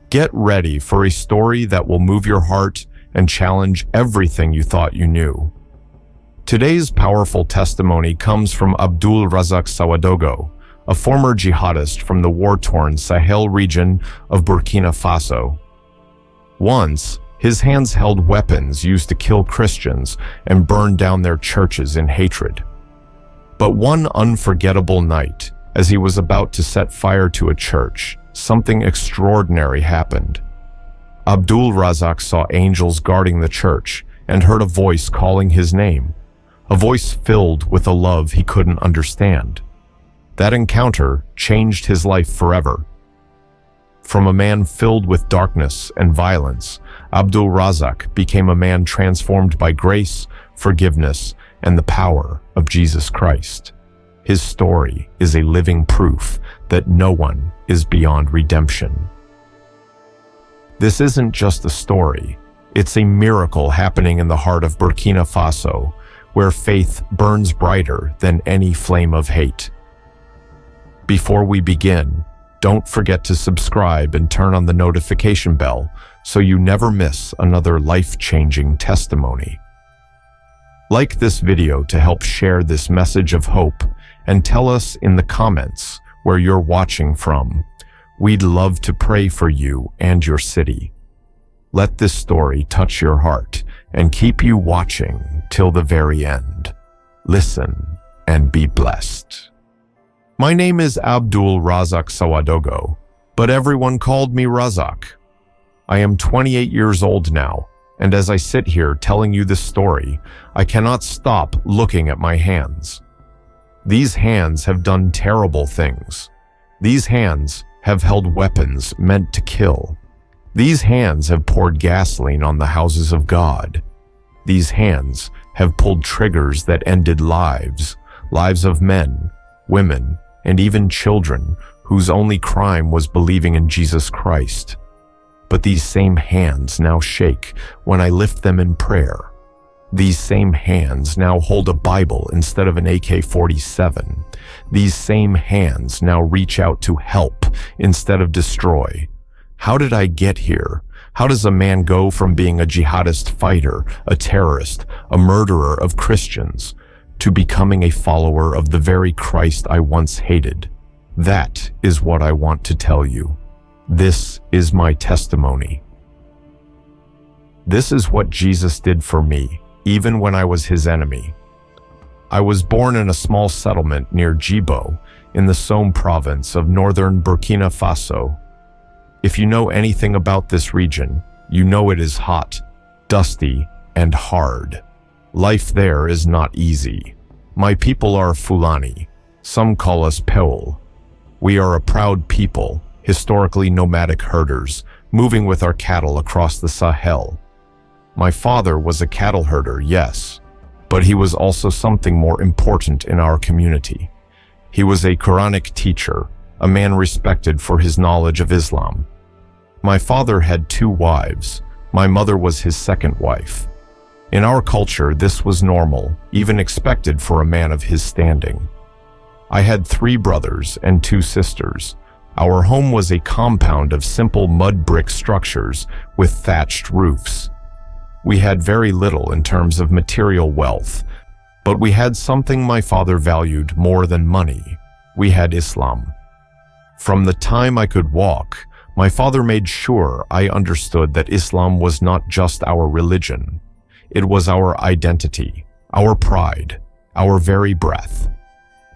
Get ready for a story that will move your heart and challenge everything you thought you knew. Today's powerful testimony comes from Abdoul-Razak Sawadogo, a former jihadist from the war-torn Sahel region of Burkina Faso. Once, his hands held weapons used to kill Christians and burn down their churches in hatred. But one unforgettable night, as he was about to set fire to a church, something extraordinary happened. Abdoul-Razak saw angels guarding the church and heard a voice calling his name, a voice filled with a love he couldn't understand. That encounter changed his life forever. From a man filled with darkness and violence, Abdoul-Razak became a man transformed by grace, forgiveness, and the power of Jesus Christ. His story is a living proof that no one is beyond redemption. This isn't just a story, it's a miracle happening in the heart of Burkina Faso, where faith burns brighter than any flame of hate. Before we begin, don't forget to subscribe and turn on the notification bell so you never miss another life-changing testimony. Like this video to help share this message of hope, and tell us in the comments where you're watching from. We'd love to pray for you and your city. Let this story touch your heart and keep you watching till the very end. Listen and be blessed. My name is Abdoul-Razak Sawadogo, but everyone called me Razak. I am 28 years old now, and as I sit here telling you this story, I cannot stop looking at my hands. These hands have done terrible things. These hands have held weapons meant to kill. These hands have poured gasoline on the houses of God. These hands have pulled triggers that ended lives of men, women, and even children whose only crime was believing in Jesus Christ. But these same hands now shake when I lift them in prayer. These same hands now hold a Bible instead of an AK-47. These same hands now reach out to help instead of destroy. How did I get here? How does a man go from being a jihadist fighter, a terrorist, a murderer of Christians, to becoming a follower of the very Christ I once hated? That is what I want to tell you. This is my testimony. This is what Jesus did for me, even when I was his enemy. I was born in a small settlement near Djibo, in the Somme province of northern Burkina Faso. If you know anything about this region, you know it is hot, dusty, and hard. Life there is not easy. My people are Fulani. Some call us Peul. We are a proud people, historically nomadic herders, moving with our cattle across the Sahel. My father was a cattle herder, yes, but he was also something more important in our community. He was a Quranic teacher, a man respected for his knowledge of Islam. My father had 2 wives. My mother was his second wife. In our culture, this was normal, even expected for a man of his standing. I had 3 brothers and 2 sisters. Our home was a compound of simple mud brick structures with thatched roofs. We had very little in terms of material wealth, but we had something my father valued more than money. We had Islam. From the time I could walk, my father made sure I understood that Islam was not just our religion. It was our identity, our pride, our very breath.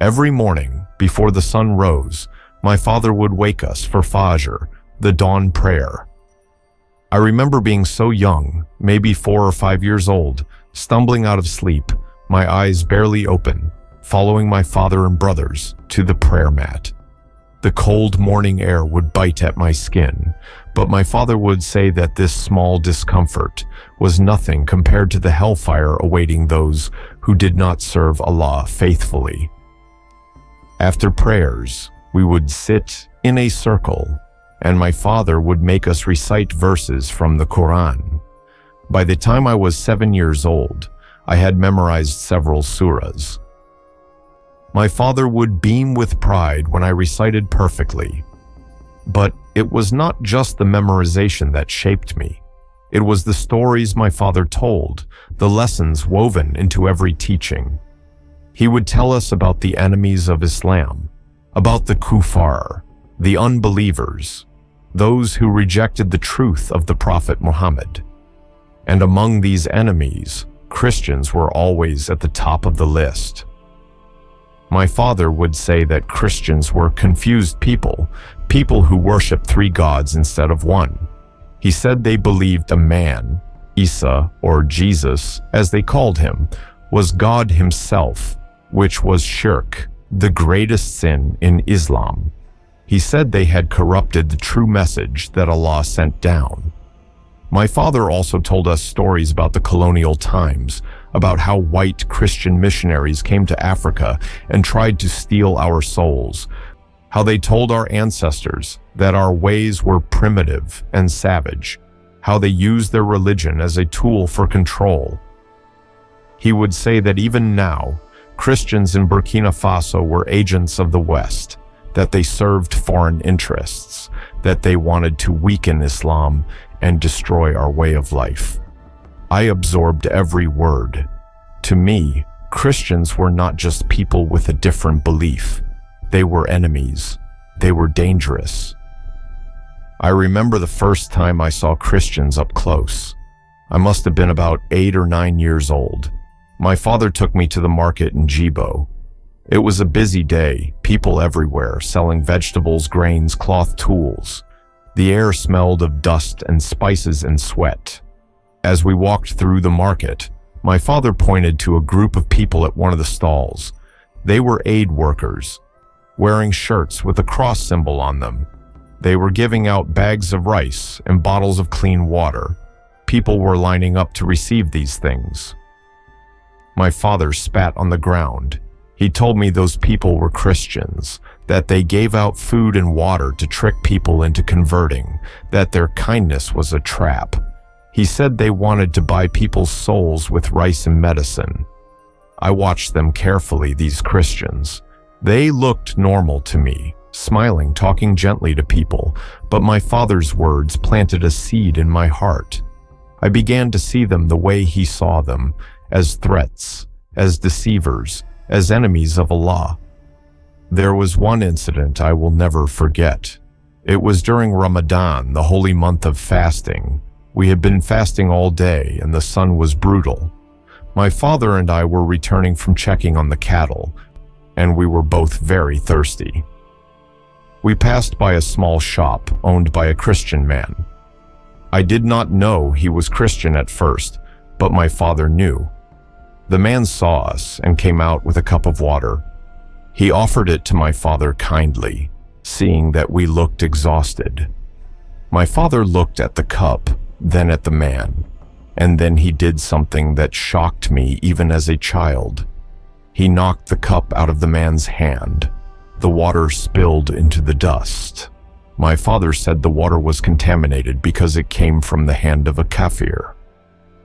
Every morning, before the sun rose, my father would wake us for Fajr, the dawn prayer. I remember being so young, maybe 4 or 5 years old, stumbling out of sleep, my eyes barely open, following my father and brothers to the prayer mat. The cold morning air would bite at my skin, but my father would say that this small discomfort was nothing compared to the hellfire awaiting those who did not serve Allah faithfully. After prayers, we would sit in a circle, and my father would make us recite verses from the Quran. By the time I was 7 years old, I had memorized several surahs. My father would beam with pride when I recited perfectly. But it was not just the memorization that shaped me. It was the stories my father told, the lessons woven into every teaching. He would tell us about the enemies of Islam, about the kuffar, the unbelievers, those who rejected the truth of the Prophet Muhammad. And among these enemies, Christians were always at the top of the list. My father would say that Christians were confused people who worshiped three gods instead of one. He said they believed a man, Isa or Jesus, as they called him, was God himself, which was shirk, the greatest sin in Islam. He said they had corrupted the true message that Allah sent down. My father also told us stories about the colonial times, about how white Christian missionaries came to Africa and tried to steal our souls, how they told our ancestors that our ways were primitive and savage, how they used their religion as a tool for control. He would say that even now, Christians in Burkina Faso were agents of the West, that they served foreign interests, that they wanted to weaken Islam and destroy our way of life. I absorbed every word. To me, Christians were not just people with a different belief. They were enemies. They were dangerous. I remember the first time I saw Christians up close. I must have been about 8 or 9 years old. My father took me to the market in Djibo. It was a busy day, people everywhere, selling vegetables, grains, cloth tools. The air smelled of dust and spices and sweat. As we walked through the market, my father pointed to a group of people at one of the stalls. They were aid workers, wearing shirts with a cross symbol on them. They were giving out bags of rice and bottles of clean water. People were lining up to receive these things. My father spat on the ground. He told me those people were Christians, that they gave out food and water to trick people into converting, that their kindness was a trap. He said they wanted to buy people's souls with rice and medicine. I watched them carefully, these Christians. They looked normal to me, smiling, talking gently to people, but my father's words planted a seed in my heart. I began to see them the way he saw them, as threats, as deceivers, as enemies of Allah. There was one incident I will never forget. It was during Ramadan, the holy month of fasting. We had been fasting all day and the sun was brutal. My father and I were returning from checking on the cattle, and we were both very thirsty. We passed by a small shop owned by a Christian man. I did not know he was Christian at first, but my father knew. The man saw us and came out with a cup of water. He offered it to my father kindly, seeing that we looked exhausted. My father looked at the cup, then at the man, and then he did something that shocked me even as a child. He knocked the cup out of the man's hand. The water spilled into the dust. My father said the water was contaminated because it came from the hand of a kafir.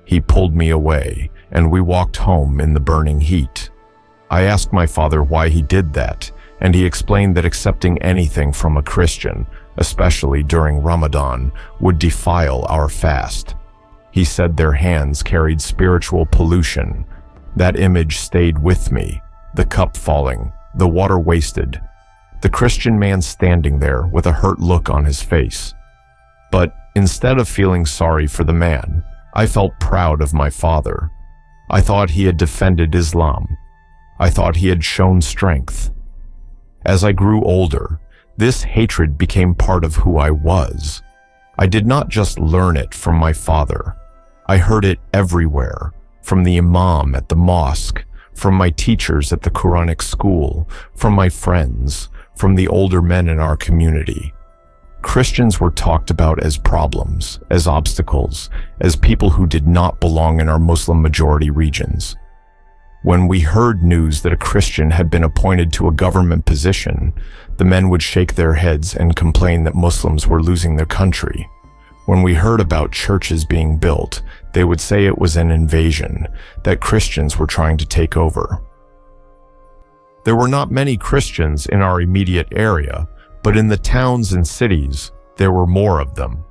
He pulled me away, and we walked home in the burning heat. I asked my father why he did that, and he explained that accepting anything from a Christian, especially during Ramadan, would defile our fast. He said their hands carried spiritual pollution. That image stayed with me, the cup falling, the water wasted, the Christian man standing there with a hurt look on his face. But instead of feeling sorry for the man, I felt proud of my father. I thought he had defended Islam. I thought he had shown strength. As I grew older, this hatred became part of who I was. I did not just learn it from my father. I heard it everywhere, from the imam at the mosque, from my teachers at the Quranic school, from my friends, from the older men in our community. Christians were talked about as problems, as obstacles, as people who did not belong in our Muslim-majority regions. When we heard news that a Christian had been appointed to a government position, the men would shake their heads and complain that Muslims were losing their country. When we heard about churches being built, they would say it was an invasion, that Christians were trying to take over. There were not many Christians in our immediate area, but in the towns and cities, there were more of them.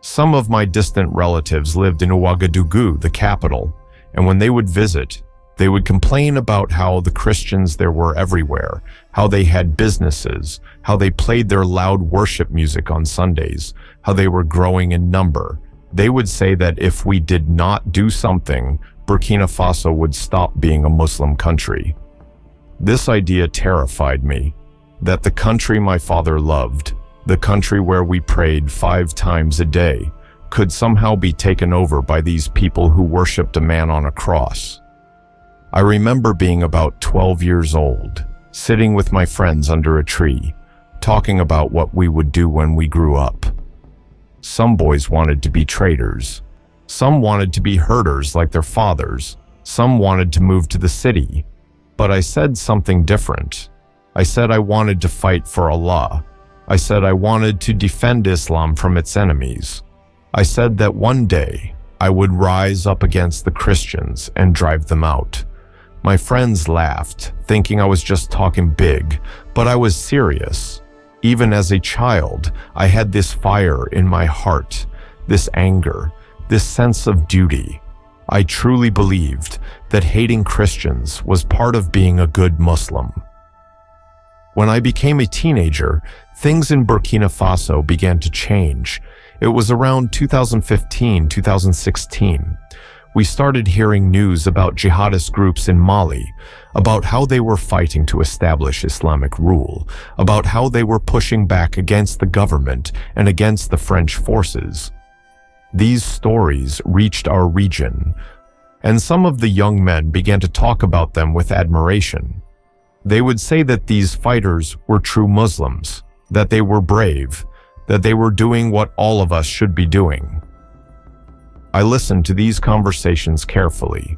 Some of my distant relatives lived in Ouagadougou, the capital, and when they would visit, they would complain about how the Christians there were everywhere, how they had businesses, how they played their loud worship music on Sundays, how they were growing in number. They would say that if we did not do something, Burkina Faso would stop being a Muslim country. This idea terrified me, that the country my father loved, the country where we prayed 5 times a day, could somehow be taken over by these people who worshipped a man on a cross. I remember being about 12 years old, sitting with my friends under a tree, talking about what we would do when we grew up. Some boys wanted to be traders. Some wanted to be herders like their fathers. Some wanted to move to the city. But I said something different. I said I wanted to fight for Allah. I said I wanted to defend Islam from its enemies. I said that one day I would rise up against the Christians and drive them out. My friends laughed, thinking I was just talking big, but I was serious. Even as a child, I had this fire in my heart, this anger, this sense of duty. I truly believed that hating Christians was part of being a good Muslim. When I became a teenager, things in Burkina Faso began to change. It was around 2015, 2016. We started hearing news about jihadist groups in Mali, about how they were fighting to establish Islamic rule, about how they were pushing back against the government and against the French forces. These stories reached our region, and some of the young men began to talk about them with admiration. They would say that these fighters were true Muslims, that they were brave, that they were doing what all of us should be doing. I listened to these conversations carefully.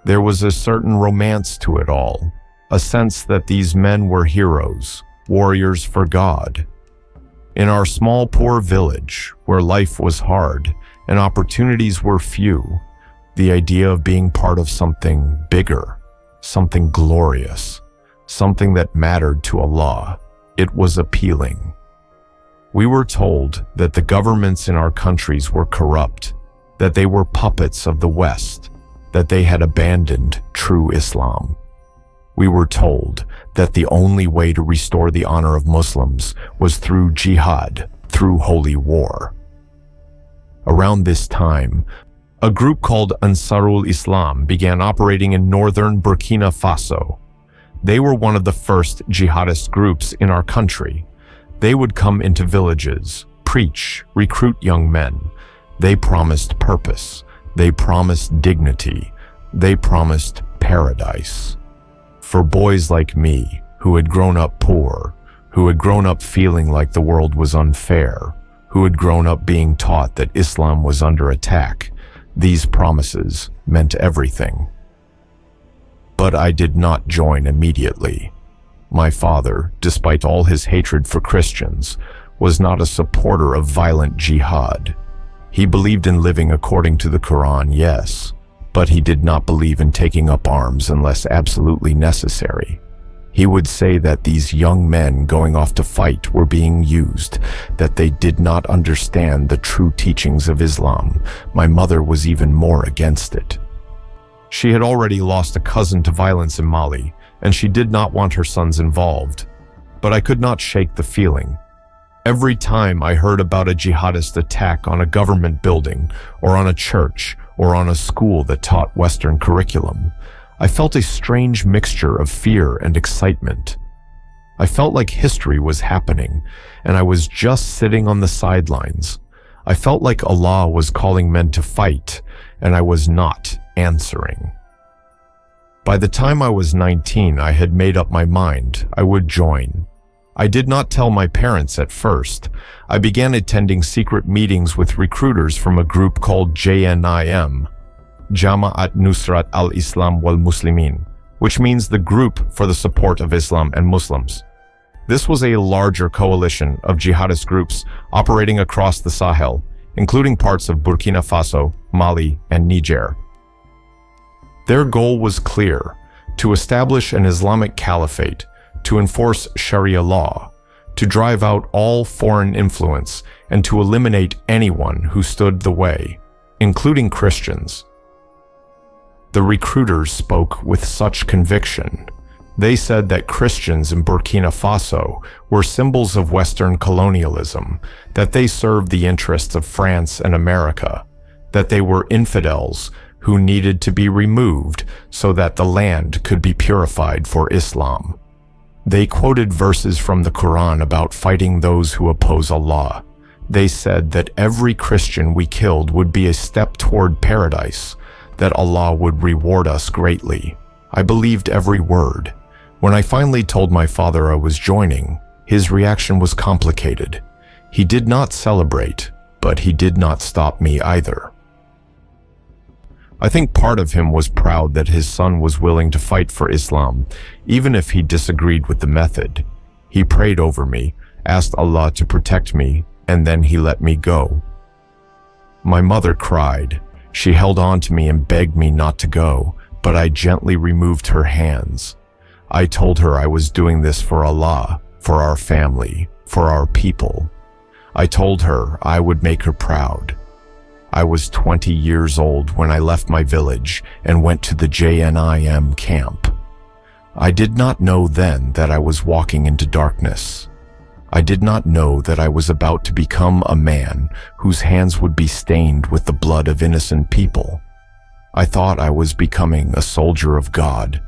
There was a certain romance to it all, a sense that these men were heroes, warriors for God. In our small, poor village, where life was hard and opportunities were few, the idea of being part of something bigger, something glorious, something that mattered to Allah, it was appealing. We were told that the governments in our countries were corrupt, that they were puppets of the West, that they had abandoned true Islam. We were told that the only way to restore the honor of Muslims was through jihad, through holy war. Around this time, a group called Ansarul Islam began operating in northern Burkina Faso. They were one of the first jihadist groups in our country. They would come into villages, preach, recruit young men. They promised purpose. They promised dignity. They promised paradise. For boys like me, who had grown up poor, who had grown up feeling like the world was unfair, who had grown up being taught that Islam was under attack, these promises meant everything. But I did not join immediately. My father, despite all his hatred for Christians, was not a supporter of violent jihad. He believed in living according to the Quran, yes, but he did not believe in taking up arms unless absolutely necessary. He would say that these young men going off to fight were being used, that they did not understand the true teachings of Islam. My mother was even more against it. She had already lost a cousin to violence in Mali, and she did not want her sons involved. But I could not shake the feeling. Every time I heard about a jihadist attack on a government building, or on a church, or on a school that taught Western curriculum, I felt a strange mixture of fear and excitement. I felt like history was happening, and I was just sitting on the sidelines. I felt like Allah was calling men to fight, and I was not answering. By the time I was 19, I had made up my mind I would join. I did not tell my parents at first. I began attending secret meetings with recruiters from a group called JNIM, Jama'at Nusrat al-Islam wal-Muslimin, which means the Group for the Support of Islam and Muslims. This was a larger coalition of jihadist groups operating across the Sahel, including parts of Burkina Faso, Mali, and Niger. Their goal was clear: to establish an Islamic caliphate, to enforce Sharia law, to drive out all foreign influence and to eliminate anyone who stood the way, including Christians. The recruiters spoke with such conviction. They said that Christians in Burkina Faso were symbols of Western colonialism, that they served the interests of France and America, that they were infidels who needed to be removed so that the land could be purified for Islam. They quoted verses from the Quran about fighting those who oppose Allah. They said that every Christian we killed would be a step toward paradise, that Allah would reward us greatly. I believed every word. When I finally told my father I was joining, his reaction was complicated. He did not celebrate, but he did not stop me either. I think part of him was proud that his son was willing to fight for Islam, even if he disagreed with the method. He prayed over me, asked Allah to protect me, and then he let me go. My mother cried. She held on to me and begged me not to go, but I gently removed her hands. I told her I was doing this for Allah, for our family, for our people. I told her I would make her proud. I was 20 years old when I left my village and went to the JNIM camp. I did not know then that I was walking into darkness. I did not know that I was about to become a man whose hands would be stained with the blood of innocent people. I thought I was becoming a soldier of God.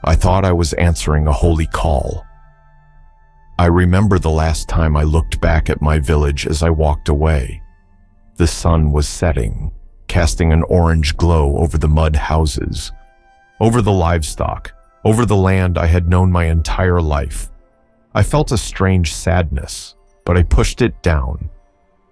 I thought I was answering a holy call. I remember the last time I looked back at my village as I walked away. The sun was setting, casting an orange glow over the mud houses, over the livestock, over the land I had known my entire life. I felt a strange sadness, but I pushed it down.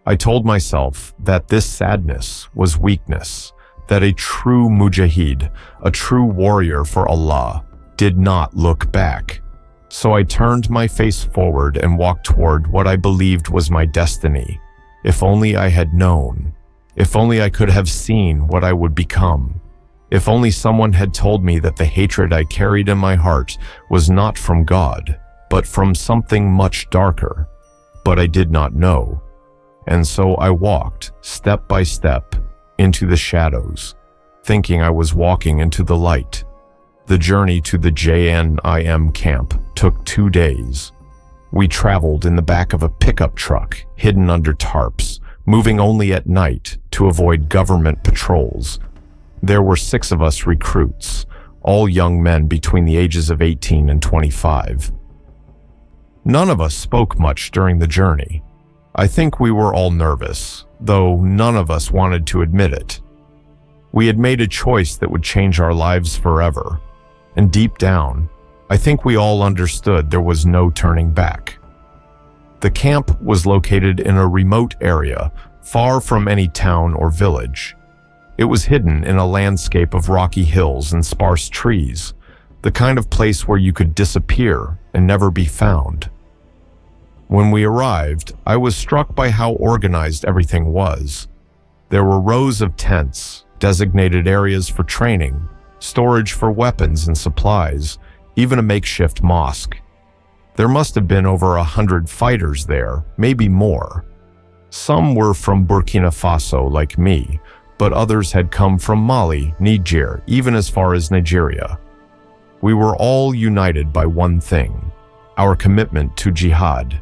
I told myself that this sadness was weakness, that a true mujahid, a true warrior for Allah, did not look back. So I turned my face forward and walked toward what I believed was my destiny. If only I had known. If only I could have seen what I would become. If only someone had told me that the hatred I carried in my heart was not from God, but from something much darker. But I did not know. And so I walked, step by step, into the shadows, thinking I was walking into the light. The journey to the JNIM camp took 2 days. We traveled in the back of a pickup truck, hidden under tarps, moving only at night to avoid government patrols. There were 6 of us recruits, all young men between the ages of 18 and 25. None of us spoke much during the journey. I think we were all nervous, though none of us wanted to admit it. We had made a choice that would change our lives forever. And deep down, I think we all understood there was no turning back. The camp was located in a remote area, far from any town or village. It was hidden in a landscape of rocky hills and sparse trees, the kind of place where you could disappear and never be found. When we arrived, I was struck by how organized everything was. There were rows of tents, designated areas for training, storage for weapons and supplies, even a makeshift mosque. There must have been over 100 fighters there, maybe more. Some were from Burkina Faso like me, but others had come from Mali, Niger, even as far as Nigeria. We were all united by one thing, our commitment to jihad.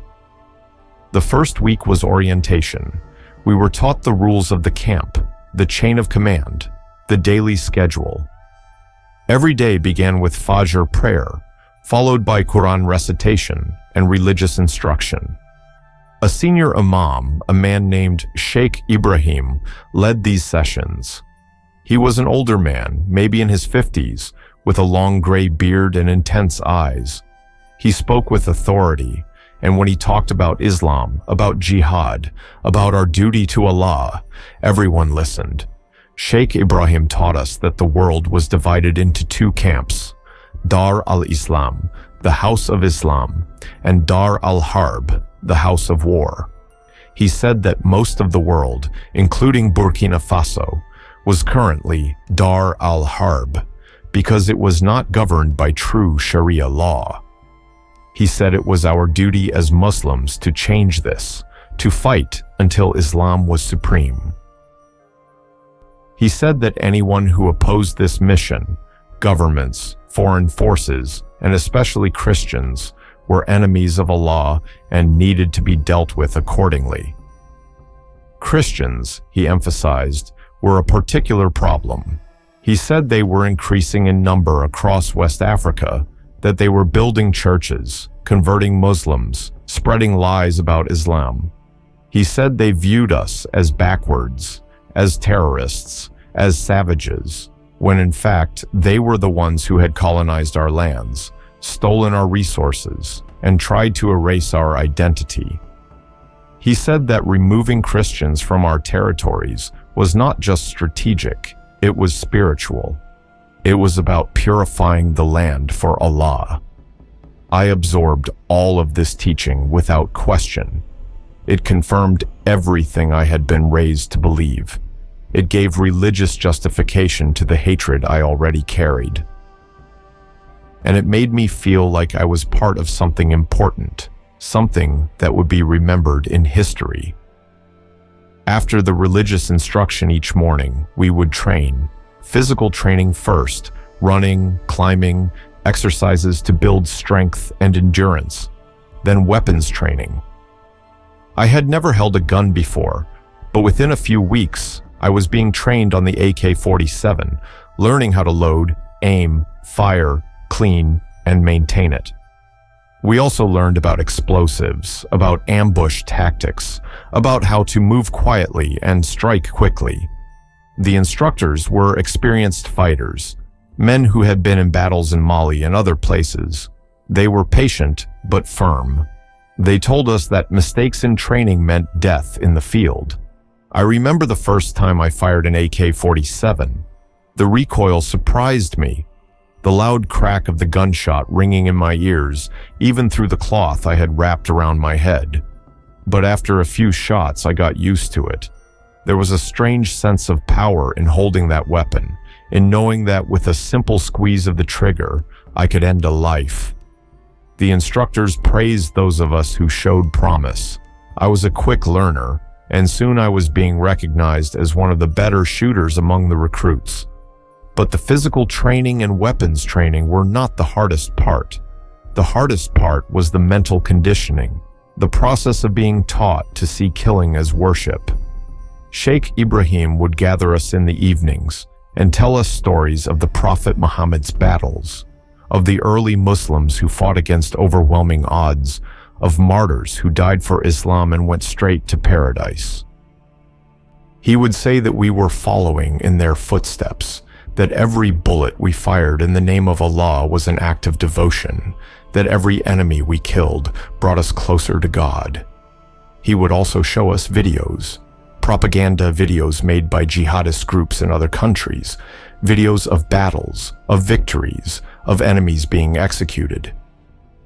The first week was orientation. We were taught the rules of the camp, the chain of command, the daily schedule. Every day began with Fajr prayer, followed by Quran recitation and religious instruction. A senior imam, a man named Sheikh Ibrahim, led these sessions. He was an older man, maybe in his 50s, with a long gray beard and intense eyes. He spoke with authority, and when he talked about Islam, about jihad, about our duty to Allah, everyone listened. Sheikh Ibrahim taught us that the world was divided into 2 camps, Dar al-Islam, the House of Islam, and Dar al-Harb, the House of War. He said that most of the world, including Burkina Faso, was currently Dar al-Harb because it was not governed by true Sharia law. He said it was our duty as Muslims to change this, to fight until Islam was supreme. He said that anyone who opposed this mission, governments, foreign forces, and especially Christians, were enemies of Allah and needed to be dealt with accordingly. Christians, he emphasized, were a particular problem. He said they were increasing in number across West Africa, that they were building churches, converting Muslims, spreading lies about Islam. He said they viewed us as backwards, as terrorists, as savages, when in fact they were the ones who had colonized our lands, stolen our resources, and tried to erase our identity. He said that removing Christians from our territories was not just strategic, it was spiritual. It was about purifying the land for Allah. I absorbed all of this teaching without question. It confirmed everything I had been raised to believe. It gave religious justification to the hatred I already carried. And it made me feel like I was part of something important, something that would be remembered in history. After the religious instruction each morning, we would train. Physical training first, running, climbing, exercises to build strength and endurance, then weapons training. I had never held a gun before, but within a few weeks, I was being trained on the AK-47, learning how to load, aim, fire, clean, and maintain it. We also learned about explosives, about ambush tactics, about how to move quietly and strike quickly. The instructors were experienced fighters, men who had been in battles in Mali and other places. They were patient but firm. They told us that mistakes in training meant death in the field. I remember the first time I fired an AK-47. The recoil surprised me, the loud crack of the gunshot ringing in my ears, even through the cloth I had wrapped around my head. But after a few shots, I got used to it. There was a strange sense of power in holding that weapon, in knowing that with a simple squeeze of the trigger, I could end a life. The instructors praised those of us who showed promise. I was a quick learner, and soon I was being recognized as one of the better shooters among the recruits. But the physical training and weapons training were not the hardest part. The hardest part was the mental conditioning, the process of being taught to see killing as worship. Sheikh Ibrahim would gather us in the evenings and tell us stories of the Prophet Muhammad's battles, of the early Muslims who fought against overwhelming odds, of martyrs who died for Islam and went straight to paradise. He would say that we were following in their footsteps, that every bullet we fired in the name of Allah was an act of devotion, that every enemy we killed brought us closer to God. He would also show us videos, propaganda videos made by jihadist groups in other countries, videos of battles, of victories, of enemies being executed.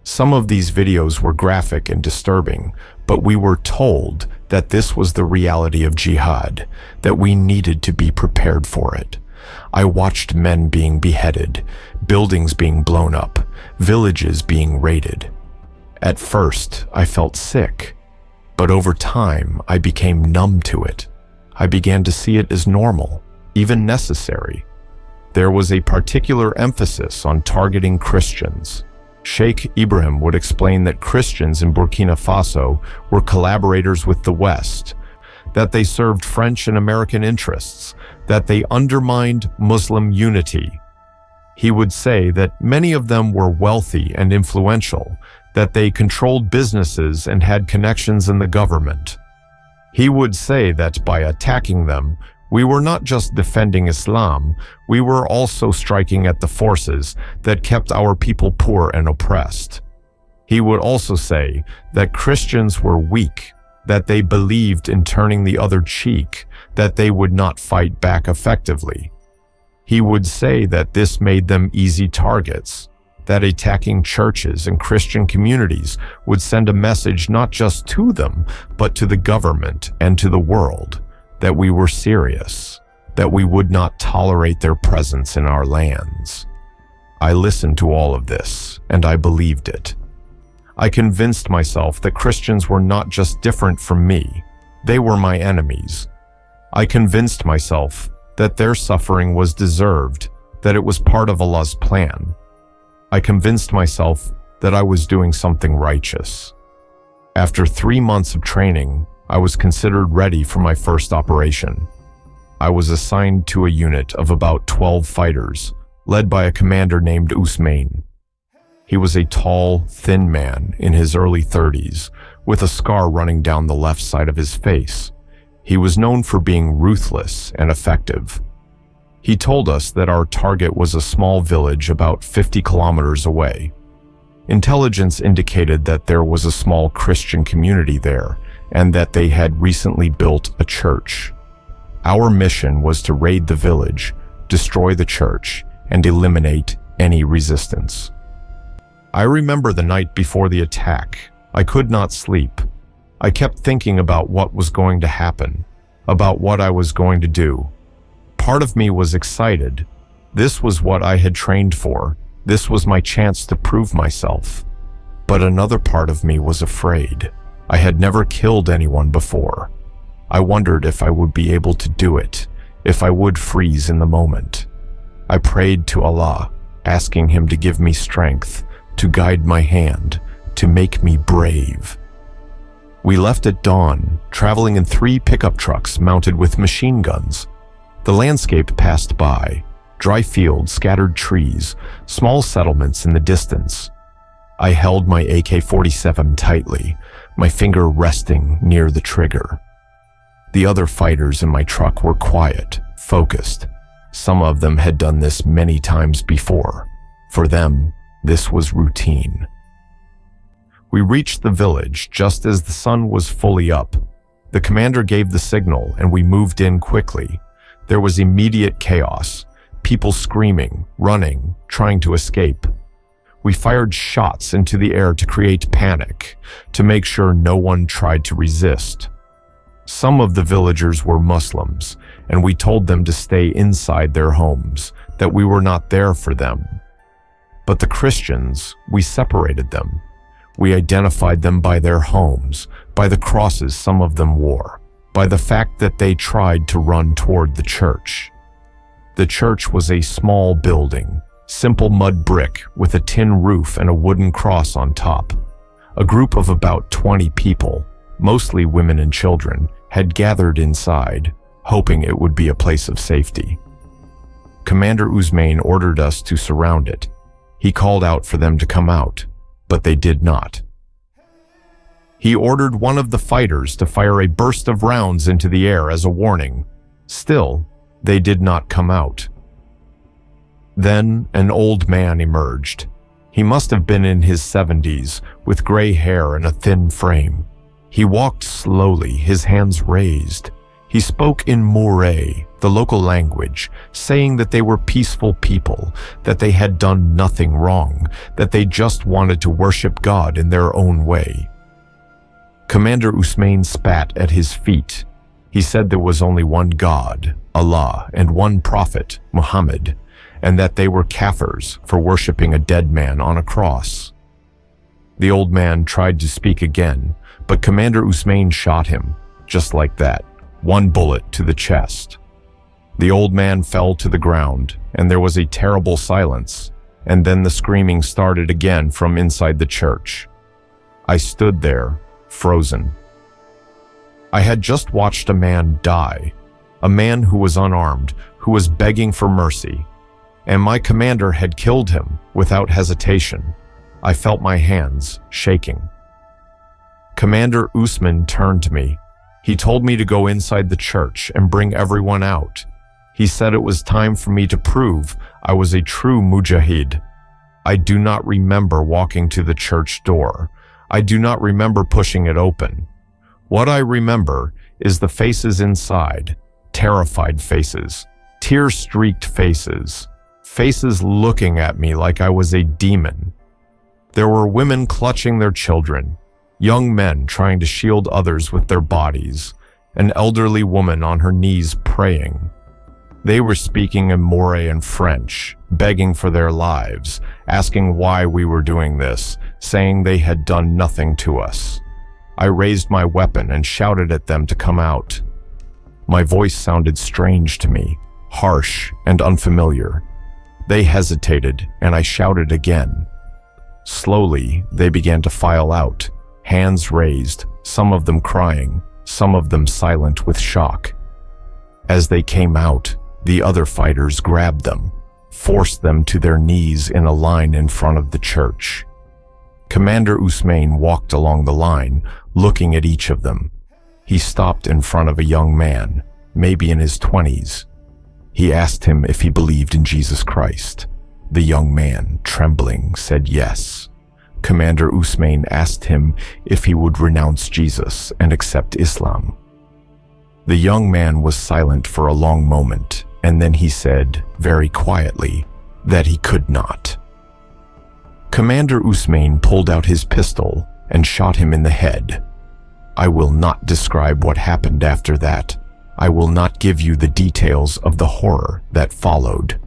Some of these videos were graphic and disturbing, but we were told that this was the reality of jihad, that we needed to be prepared for it. I watched men being beheaded, buildings being blown up, villages being raided. At first, I felt sick, but over time, I became numb to it. I began to see it as normal, even necessary. There was a particular emphasis on targeting Christians. Sheikh Ibrahim would explain that Christians in Burkina Faso were collaborators with the West, that they served French and American interests, that they undermined Muslim unity. He would say that many of them were wealthy and influential, that they controlled businesses and had connections in the government. He would say that by attacking them, we were not just defending Islam, we were also striking at the forces that kept our people poor and oppressed. He would also say that Christians were weak, that they believed in turning the other cheek, that they would not fight back effectively. He would say that this made them easy targets, that attacking churches and Christian communities would send a message not just to them, but to the government and to the world, that we were serious, that we would not tolerate their presence in our lands. I listened to all of this, and I believed it. I convinced myself that Christians were not just different from me, they were my enemies. I convinced myself that their suffering was deserved, that it was part of Allah's plan. I convinced myself that I was doing something righteous. After 3 months of training, I was considered ready for my first operation. I was assigned to a unit of about 12 fighters, led by a commander named Usman. He was a tall, thin man in his early 30s, with a scar running down the left side of his face. He was known for being ruthless and effective. He told us that our target was a small village about 50 kilometers away. Intelligence indicated that there was a small Christian community there, and that they had recently built a church. Our mission was to raid the village, destroy the church, and eliminate any resistance. I remember the night before the attack. I could not sleep. I kept thinking about what was going to happen, about what I was going to do. Part of me was excited. This was what I had trained for. This was my chance to prove myself. But another part of me was afraid. I had never killed anyone before. I wondered if I would be able to do it, if I would freeze in the moment. I prayed to Allah, asking Him to give me strength, to guide my hand, to make me brave. We left at dawn, traveling in 3 pickup trucks mounted with machine guns. The landscape passed by, dry fields, scattered trees, small settlements in the distance. I held my AK-47 tightly, my finger resting near the trigger. The other fighters in my truck were quiet, focused. Some of them had done this many times before. For them, this was routine. We reached the village just as the sun was fully up. The commander gave the signal and we moved in quickly. There was immediate chaos, people screaming, running, trying to escape. We fired shots into the air to create panic, to make sure no one tried to resist. Some of the villagers were Muslims, and we told them to stay inside their homes, that we were not there for them. But the Christians, we separated them. We identified them by their homes, by the crosses some of them wore, by the fact that they tried to run toward the church. The church was a small building, simple mud brick with a tin roof and a wooden cross on top. A group of about 20 people, mostly women and children, had gathered inside, hoping it would be a place of safety. Commander Usman ordered us to surround it. He called out for them to come out, but they did not. He ordered one of the fighters to fire a burst of rounds into the air as a warning. Still, they did not come out. Then an old man emerged. He must have been in his 70s, with gray hair and a thin frame. He walked slowly, his hands raised. He spoke in Moray, the local language, saying that they were peaceful people, that they had done nothing wrong, that they just wanted to worship God in their own way. Commander Usman spat at his feet. He said there was only one God, Allah, and one prophet, Muhammad, and that they were kafirs for worshiping a dead man on a cross. The old man tried to speak again, but Commander Usman shot him, just like that. 1 bullet to the chest. The old man fell to the ground, and there was a terrible silence, and then the screaming started again from inside the church. I stood there, frozen. I had just watched a man die, a man who was unarmed, who was begging for mercy, and my commander had killed him without hesitation. I felt my hands shaking. Commander Usman turned to me. He told me to go inside the church and bring everyone out. He said it was time for me to prove I was a true mujahid. I do not remember walking to the church door. I do not remember pushing it open. What I remember is the faces inside, terrified faces, tear-streaked faces, faces looking at me like I was a demon. There were women clutching their children, young men trying to shield others with their bodies, an elderly woman on her knees praying. They were speaking in Moray and French, begging for their lives, asking why we were doing this, saying they had done nothing to us. I raised my weapon and shouted at them to come out. My voice sounded strange to me, harsh and unfamiliar. They hesitated, and I shouted again. Slowly, they began to file out, hands raised, some of them crying, some of them silent with shock. As they came out, the other fighters grabbed them, forced them to their knees in a line in front of the church. Commander Ousmane walked along the line, looking at each of them. He stopped in front of a young man, maybe in his 20s. He asked him if he believed in Jesus Christ. The young man, trembling, said yes. Commander Ousmane asked him if he would renounce Jesus and accept Islam. The young man was silent for a long moment, and then he said, very quietly, that he could not. Commander Ousmane pulled out his pistol and shot him in the head. I will not describe what happened after that. I will not give you the details of the horror that followed.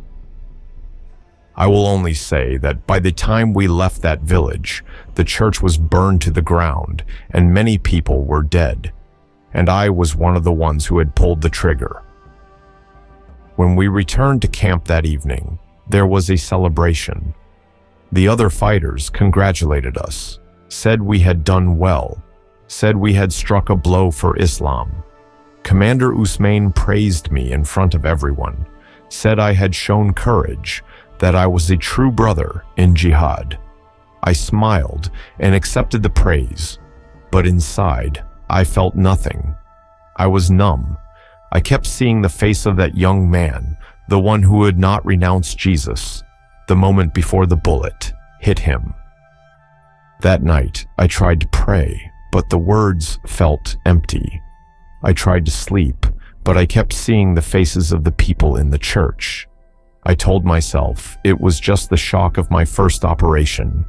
I will only say that by the time we left that village, the church was burned to the ground and many people were dead, and I was one of the ones who had pulled the trigger. When we returned to camp that evening, there was a celebration. The other fighters congratulated us, said we had done well, said we had struck a blow for Islam. Commander Ousmane praised me in front of everyone, said I had shown courage, that I was a true brother in jihad. I smiled and accepted the praise, but inside, I felt nothing. I was numb. I kept seeing the face of that young man, the one who had not renounced Jesus, the moment before the bullet hit him. That night, I tried to pray, but the words felt empty. I tried to sleep, but I kept seeing the faces of the people in the church. I told myself it was just the shock of my first operation,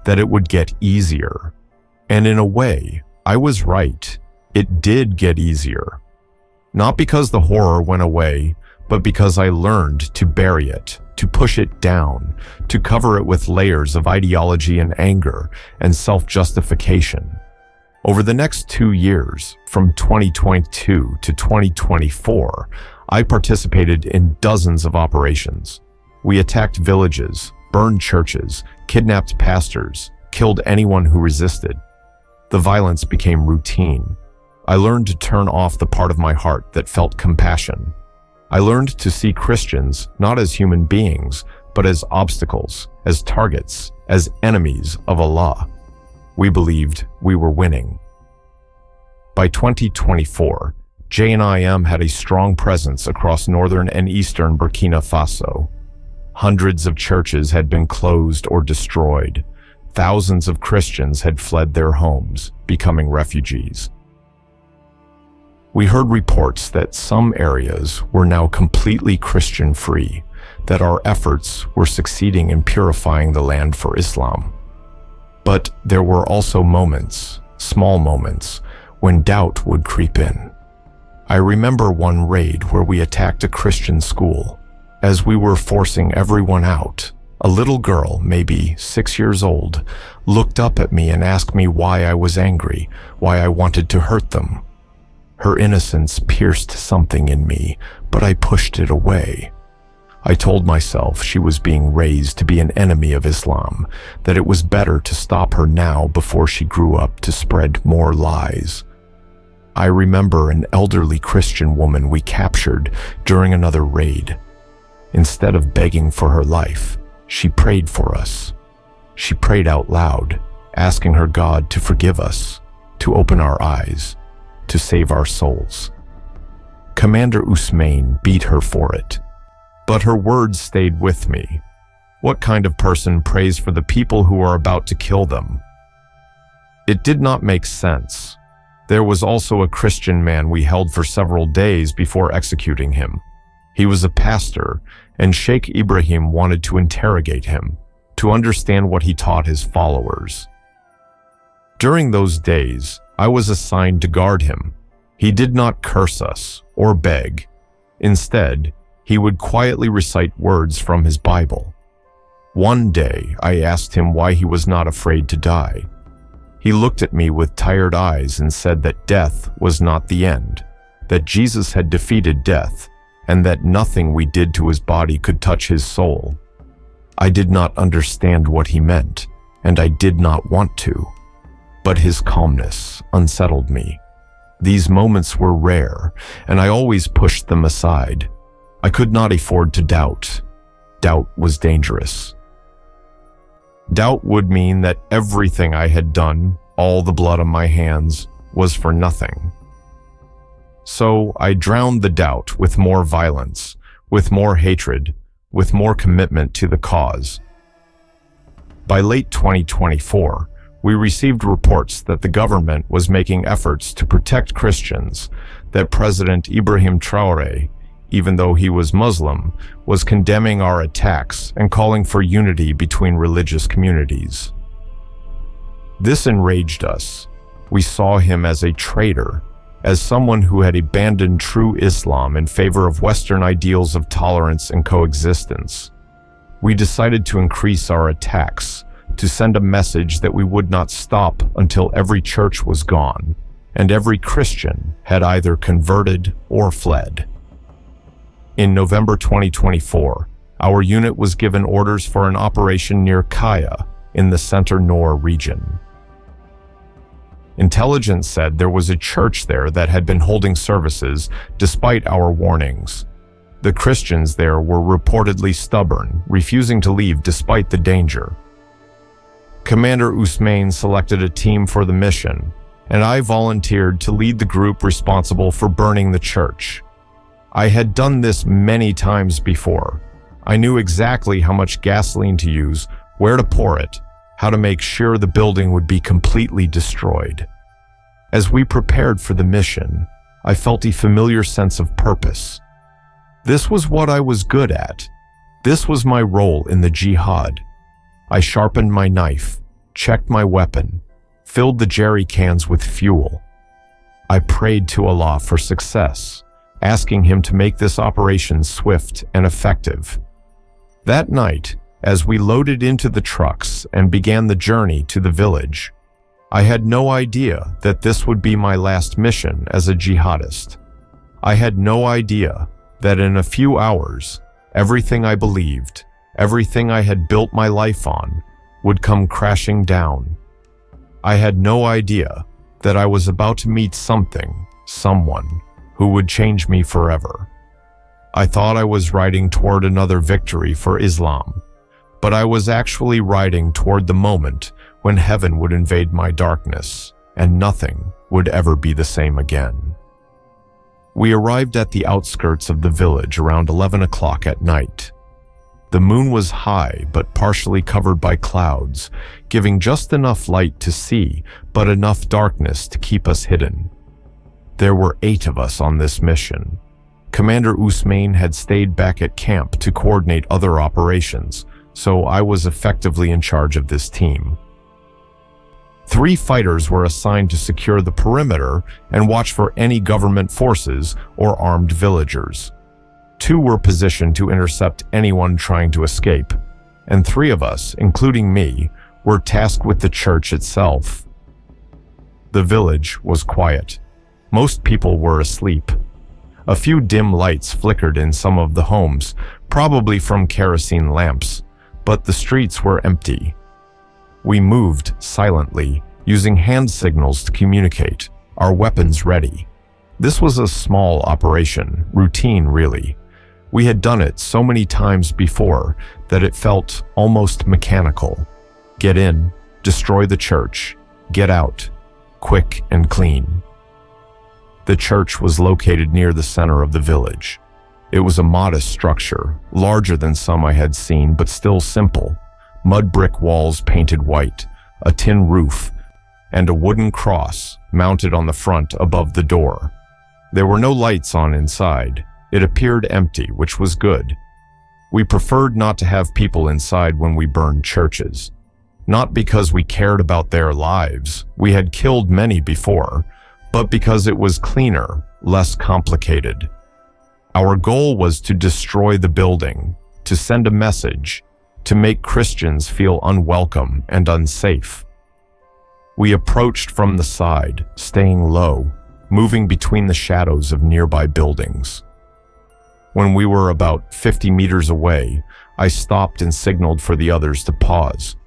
that it would get easier. And in a way, I was right. It did get easier. Not because the horror went away, but because I learned to bury it, to push it down, to cover it with layers of ideology and anger and self-justification. Over the next 2 years, from 2022 to 2024, I participated in dozens of operations. We attacked villages, burned churches, kidnapped pastors, killed anyone who resisted. The violence became routine. I learned to turn off the part of my heart that felt compassion. I learned to see Christians not as human beings, but as obstacles, as targets, as enemies of Allah. We believed we were winning. By 2024, JNIM had a strong presence across northern and eastern Burkina Faso. Hundreds of churches had been closed or destroyed. Thousands of Christians had fled their homes, becoming refugees. We heard reports that some areas were now completely Christian-free, that our efforts were succeeding in purifying the land for Islam. But there were also moments, small moments, when doubt would creep in. I remember one raid where we attacked a Christian school. As we were forcing everyone out, a little girl, maybe 6 years old, looked up at me and asked me why I was angry, why I wanted to hurt them. Her innocence pierced something in me, but I pushed it away. I told myself she was being raised to be an enemy of Islam, that it was better to stop her now before she grew up to spread more lies. I remember an elderly Christian woman we captured during another raid. Instead of begging for her life, she prayed for us. She prayed out loud, asking her God to forgive us, to open our eyes, to save our souls. Commander Ousmane beat her for it, but her words stayed with me. What kind of person prays for the people who are about to kill them? It did not make sense. There was also a Christian man we held for several days before executing him. He was a pastor, and Sheikh Ibrahim wanted to interrogate him, to understand what he taught his followers. During those days, I was assigned to guard him. He did not curse us or beg. Instead, He would quietly recite words from his Bible. One day, I asked him why he was not afraid to die. He looked at me with tired eyes and said that death was not the end, that Jesus had defeated death, and that nothing we did to his body could touch his soul. I did not understand what he meant, and I did not want to. But his calmness unsettled me. These moments were rare, and I always pushed them aside. I could not afford to doubt. Doubt was dangerous. Doubt would mean that everything I had done, all the blood on my hands, was for nothing. So I drowned the doubt with more violence, with more hatred, with more commitment to the cause. By late 2024, we received reports that the government was making efforts to protect Christians, that President Ibrahim Traoré, even though he was Muslim, was condemning our attacks and calling for unity between religious communities. This enraged us. We saw him as a traitor, as someone who had abandoned true Islam in favor of Western ideals of tolerance and coexistence. We decided to increase our attacks, to send a message that we would not stop until every church was gone, and every Christian had either converted or fled. In November 2024, our unit was given orders for an operation near Kaya in the Center-Nord region. Intelligence said there was a church there that had been holding services despite our warnings. The Christians there were reportedly stubborn, refusing to leave despite the danger. Commander Ousmane selected a team for the mission, and I volunteered to lead the group responsible for burning the church. I had done this many times before. I knew exactly how much gasoline to use, where to pour it, how to make sure the building would be completely destroyed. As we prepared for the mission, I felt a familiar sense of purpose. This was what I was good at. This was my role in the jihad. I sharpened my knife, checked my weapon, filled the jerry cans with fuel. I prayed to Allah for success, asking him to make this operation swift and effective. That night, as we loaded into the trucks and began the journey to the village, I had no idea that this would be my last mission as a jihadist. I had no idea that in a few hours, everything I believed, everything I had built my life on, would come crashing down. I had no idea that I was about to meet someone, who would change me forever. I thought I was riding toward another victory for Islam, but I was actually riding toward the moment when heaven would invade my darkness, and nothing would ever be the same again. We arrived at the outskirts of the village around 11 o'clock at night. The moon was high but partially covered by clouds, giving just enough light to see, but enough darkness to keep us hidden. There were 8 of us on this mission. Commander Ousmane had stayed back at camp to coordinate other operations, so I was effectively in charge of this team. 3 fighters were assigned to secure the perimeter and watch for any government forces or armed villagers. 2 were positioned to intercept anyone trying to escape, and 3 of us, including me, were tasked with the church itself. The village was quiet. Most people were asleep. A few dim lights flickered in some of the homes, probably from kerosene lamps, but the streets were empty. We moved silently, using hand signals to communicate, our weapons ready. This was a small operation, routine really. We had done it so many times before that it felt almost mechanical. Get in, destroy the church, get out, quick and clean. The church was located near the center of the village. It was a modest structure, larger than some I had seen, but still simple. Mud brick walls painted white, a tin roof, and a wooden cross mounted on the front above the door. There were no lights on inside. It appeared empty, which was good. We preferred not to have people inside when we burned churches. Not because we cared about their lives, we had killed many before, but because it was cleaner, less complicated. Our goal was to destroy the building, to send a message, to make Christians feel unwelcome and unsafe. We approached from the side, staying low, moving between the shadows of nearby buildings. When we were about 50 meters away, I stopped and signaled for the others to pause.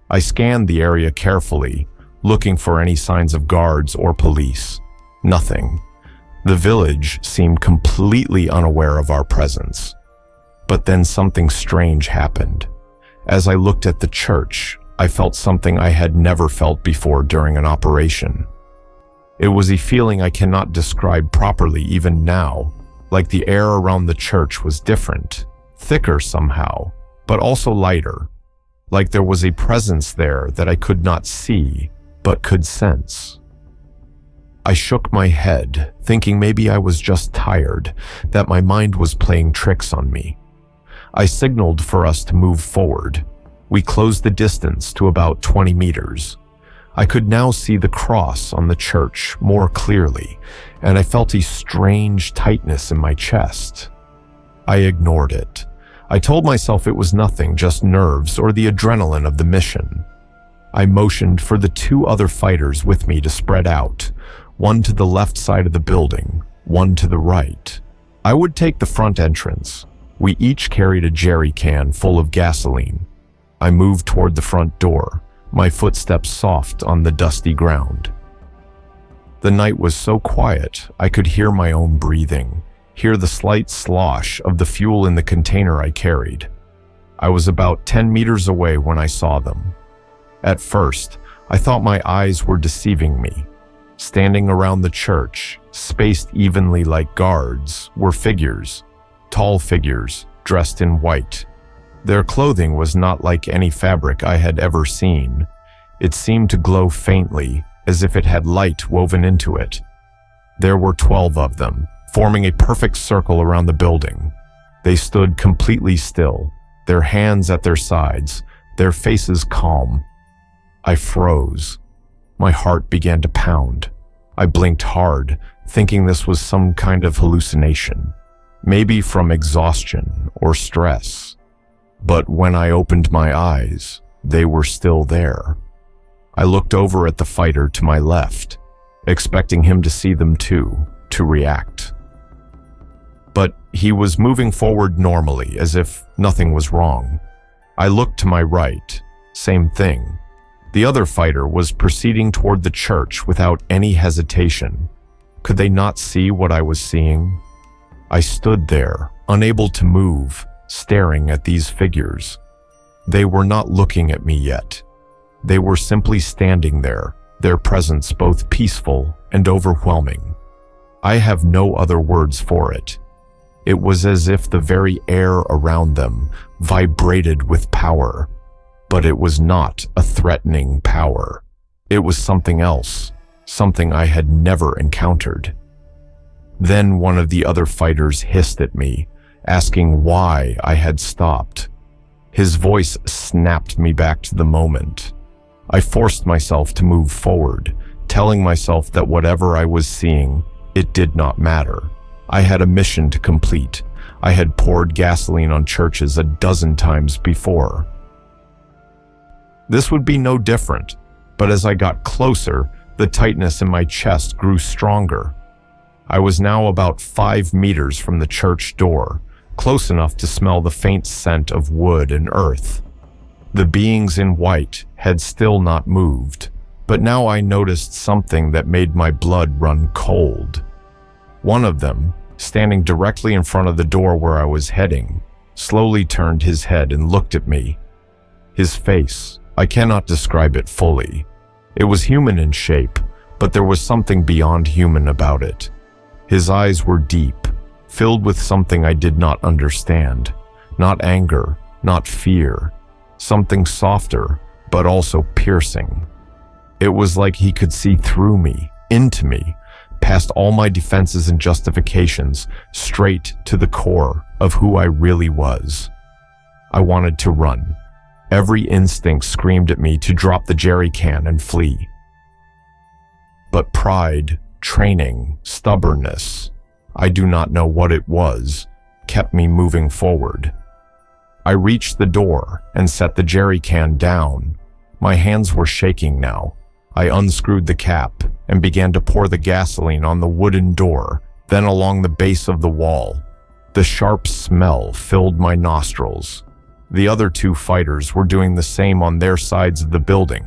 I scanned the area carefully, looking for any signs of guards or police. Nothing. The village seemed completely unaware of our presence. But then something strange happened. As I looked at the church, I felt something I had never felt before during an operation. It was a feeling I cannot describe properly even now, like the air around the church was different, thicker somehow, but also lighter, like there was a presence there that I could not see, but could sense. I shook my head, thinking maybe I was just tired, that my mind was playing tricks on me. I signaled for us to move forward. We closed the distance to about 20 meters. I could now see the cross on the church more clearly, and I felt a strange tightness in my chest. I ignored it. I told myself it was nothing, just nerves or the adrenaline of the mission. I motioned for the two other fighters with me to spread out, one to the left side of the building, one to the right. I would take the front entrance. We each carried a jerry can full of gasoline. I moved toward the front door, my footsteps soft on the dusty ground. The night was so quiet, I could hear my own breathing, hear the slight slosh of the fuel in the container I carried. I was about 10 meters away when I saw them. At first, I thought my eyes were deceiving me. Standing around the church, spaced evenly like guards, were figures, tall figures, dressed in white. Their clothing was not like any fabric I had ever seen. It seemed to glow faintly, as if it had light woven into it. There were 12 of them, forming a perfect circle around the building. They stood completely still, their hands at their sides, their faces calm. I froze. My heart began to pound. I blinked hard, thinking this was some kind of hallucination, maybe from exhaustion or stress. But when I opened my eyes, they were still there. I looked over at the fighter to my left, expecting him to see them too, to react. But he was moving forward normally, as if nothing was wrong. I looked to my right, same thing. The other fighter was proceeding toward the church without any hesitation. Could they not see what I was seeing? I stood there, unable to move, staring at these figures. They were not looking at me yet. They were simply standing there, their presence both peaceful and overwhelming. I have no other words for it. It was as if the very air around them vibrated with power. But it was not a threatening power. It was something else, something I had never encountered. Then one of the other fighters hissed at me, asking why I had stopped. His voice snapped me back to the moment. I forced myself to move forward, telling myself that whatever I was seeing, it did not matter. I had a mission to complete. I had poured gasoline on churches a dozen times before. This would be no different, but as I got closer, the tightness in my chest grew stronger. I was now about 5 meters from the church door, close enough to smell the faint scent of wood and earth. The beings in white had still not moved, but now I noticed something that made my blood run cold. One of them, standing directly in front of the door where I was heading, slowly turned his head and looked at me. His face, I cannot describe it fully. It was human in shape, but there was something beyond human about it. His eyes were deep, filled with something I did not understand. Not anger, not fear. Something softer, but also piercing. It was like he could see through me, into me, past all my defenses and justifications, straight to the core of who I really was. I wanted to run. Every instinct screamed at me to drop the jerry can and flee. But pride, training, stubbornness, I do not know what it was, kept me moving forward. I reached the door and set the jerry can down. My hands were shaking now. I unscrewed the cap and began to pour the gasoline on the wooden door, then along the base of the wall. The sharp smell filled my nostrils. The other two fighters were doing the same on their sides of the building.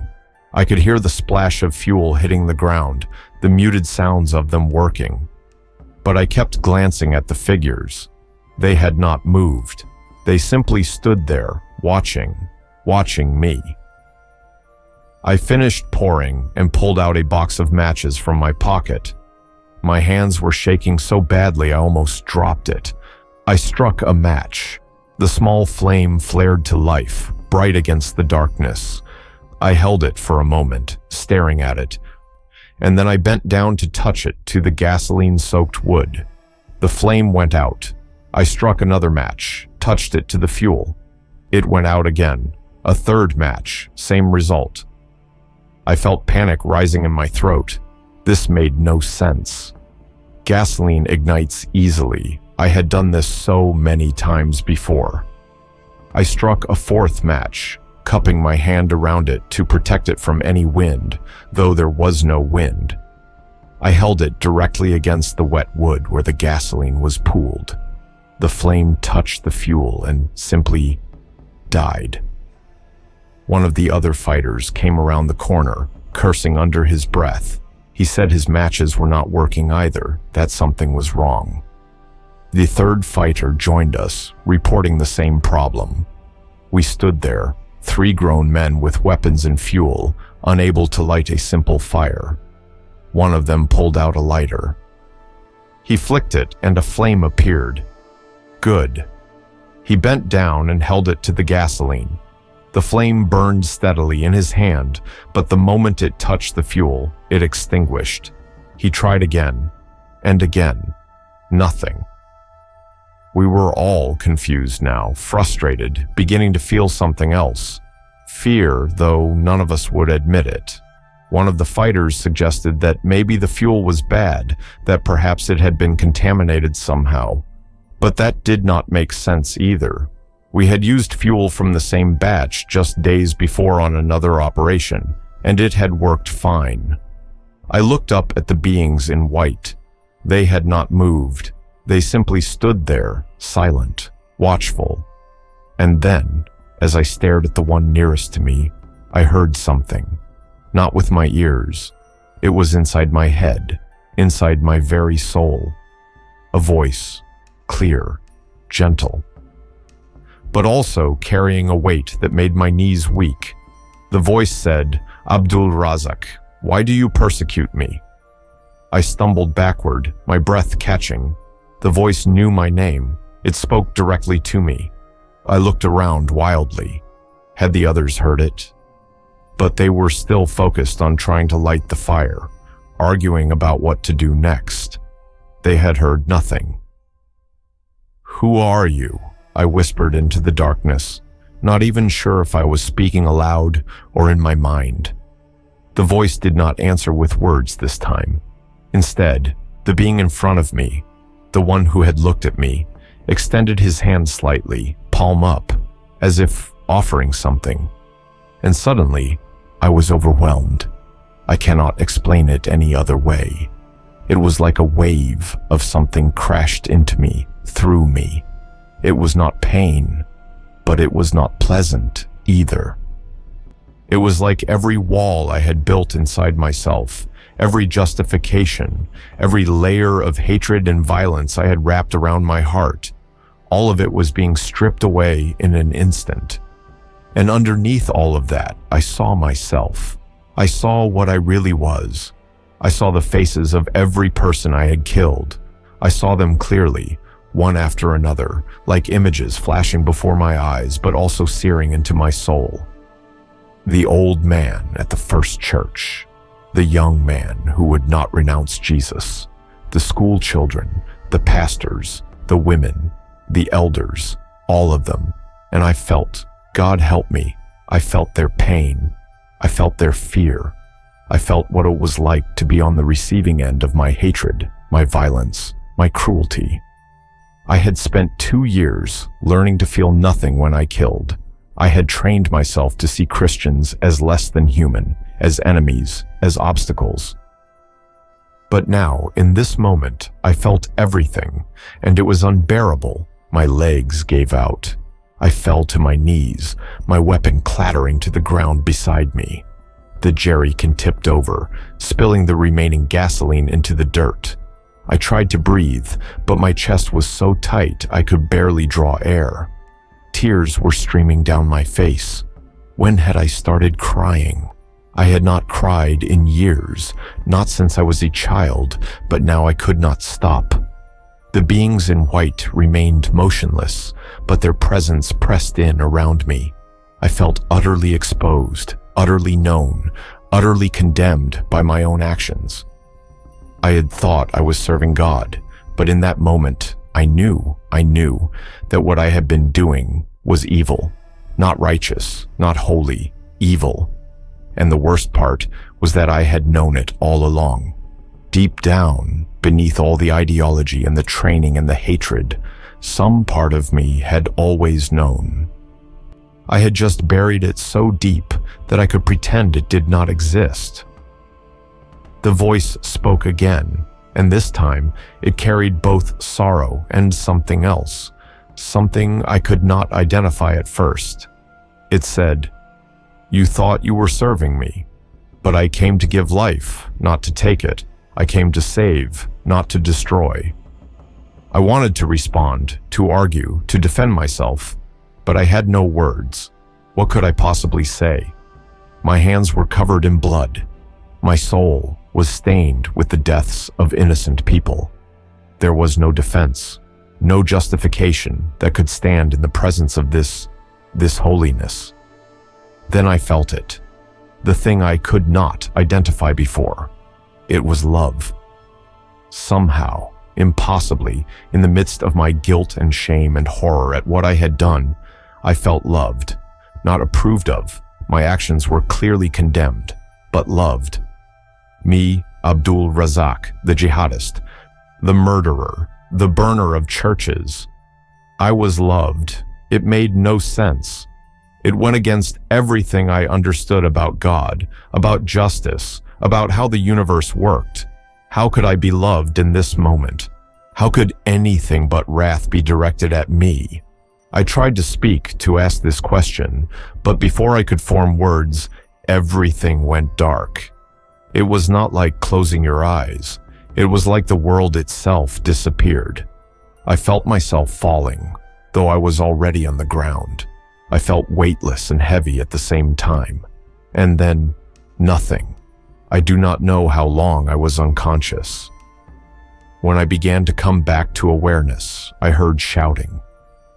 I could hear the splash of fuel hitting the ground, the muted sounds of them working. But I kept glancing at the figures. They had not moved. They simply stood there, watching me. I finished pouring and pulled out a box of matches from my pocket. My hands were shaking so badly I almost dropped it. I struck a match. The small flame flared to life, bright against the darkness. I held it for a moment, staring at it, and then I bent down to touch it to the gasoline-soaked wood. The flame went out. I struck another match, touched it to the fuel. It went out again. A third match, same result. I felt panic rising in my throat. This made no sense. Gasoline ignites easily. I had done this so many times before. I struck a fourth match, cupping my hand around it to protect it from any wind, though there was no wind. I held it directly against the wet wood where the gasoline was pooled. The flame touched the fuel and simply died. One of the other fighters came around the corner, cursing under his breath. He said his matches were not working either, that something was wrong. The third fighter joined us, reporting the same problem. We stood there, 3 grown men with weapons and fuel, unable to light a simple fire. One of them pulled out a lighter. He flicked it and a flame appeared. Good. He bent down and held it to the gasoline. The flame burned steadily in his hand, but the moment it touched the fuel, it extinguished. He tried again, and again. Nothing. We were all confused now, frustrated, beginning to feel something else. Fear, though none of us would admit it. One of the fighters suggested that maybe the fuel was bad, that perhaps it had been contaminated somehow. But that did not make sense either. We had used fuel from the same batch just days before on another operation, and it had worked fine. I looked up at the beings in white. They had not moved. They simply stood there, silent, watchful. And then, as I stared at the one nearest to me, I heard something. Not with my ears. It was inside my head, inside my very soul. A voice, clear, gentle, but also carrying a weight that made my knees weak. The voice said, "Abdoul-Razak, why do you persecute me?" I stumbled backward, my breath catching. The voice knew my name. It spoke directly to me. I looked around wildly. Had the others heard it? But they were still focused on trying to light the fire, arguing about what to do next. They had heard nothing. "Who are you?" I whispered into the darkness, not even sure if I was speaking aloud or in my mind. The voice did not answer with words this time. Instead, the being in front of me, the one who had looked at me, extended his hand slightly, palm up, as if offering something. And suddenly, I was overwhelmed. I cannot explain it any other way. It was like a wave of something crashed into me, through me. It was not pain, but it was not pleasant either. It was like every wall I had built inside myself, every justification, every layer of hatred and violence I had wrapped around my heart. All of it was being stripped away in an instant. And underneath all of that, I saw myself. I saw what I really was. I saw the faces of every person I had killed. I saw them clearly, one after another, like images flashing before my eyes, but also searing into my soul. The old man at the first church, the young man who would not renounce Jesus, the school children, the pastors, the women, the elders, all of them. And I felt, God help me, I felt their pain. I felt their fear. I felt what it was like to be on the receiving end of my hatred, my violence, my cruelty. I had spent 2 years learning to feel nothing when I killed. I had trained myself to see Christians as less than human, as enemies, as obstacles. But now, in this moment, I felt everything, and it was unbearable. My legs gave out. I fell to my knees, my weapon clattering to the ground beside me. The jerrycan tipped over, spilling the remaining gasoline into the dirt. I tried to breathe, but my chest was so tight I could barely draw air. Tears were streaming down my face. When had I started crying? I had not cried in years, not since I was a child, but now I could not stop. The beings in white remained motionless, but their presence pressed in around me. I felt utterly exposed, utterly known, utterly condemned by my own actions. I had thought I was serving God, but in that moment, I knew that what I had been doing was evil, not righteous, not holy, evil. And the worst part was that I had known it all along. Deep down, beneath all the ideology and the training and the hatred, some part of me had always known. I had just buried it so deep that I could pretend it did not exist. The voice spoke again, and this time it carried both sorrow and something else, something I could not identify at first. It said, "You thought you were serving me, but I came to give life, not to take it. I came to save, not to destroy." I wanted to respond, to argue, to defend myself, but I had no words. What could I possibly say? My hands were covered in blood. My soul was stained with the deaths of innocent people. There was no defense, no justification that could stand in the presence of this holiness. Then I felt it, the thing I could not identify before. It was love. Somehow, impossibly, in the midst of my guilt and shame and horror at what I had done, I felt loved, not approved of. My actions were clearly condemned, but loved. Me, Abdoul-Razak, the jihadist, the murderer, the burner of churches. I was loved. It made no sense. It went against everything I understood about God, about justice, about how the universe worked. How could I be loved in this moment? How could anything but wrath be directed at me? I tried to speak, to ask this question, but before I could form words, everything went dark. It was not like closing your eyes. It was like the world itself disappeared. I felt myself falling, though I was already on the ground. I felt weightless and heavy at the same time. And then, nothing. I do not know how long I was unconscious. When I began to come back to awareness, I heard shouting.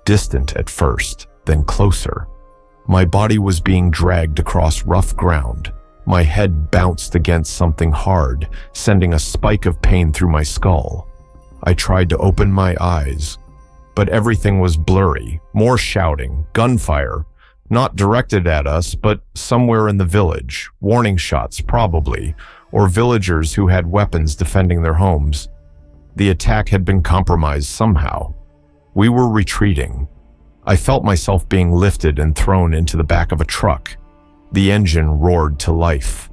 Distant at first, then closer. My body was being dragged across rough ground. My head bounced against something hard, sending a spike of pain through my skull. I tried to open my eyes, but everything was blurry. More shouting, gunfire, not directed at us, but somewhere in the village. Warning shots, probably, or villagers who had weapons defending their homes. The attack had been compromised somehow. We were retreating. I felt myself being lifted and thrown into the back of a truck. The engine roared to life.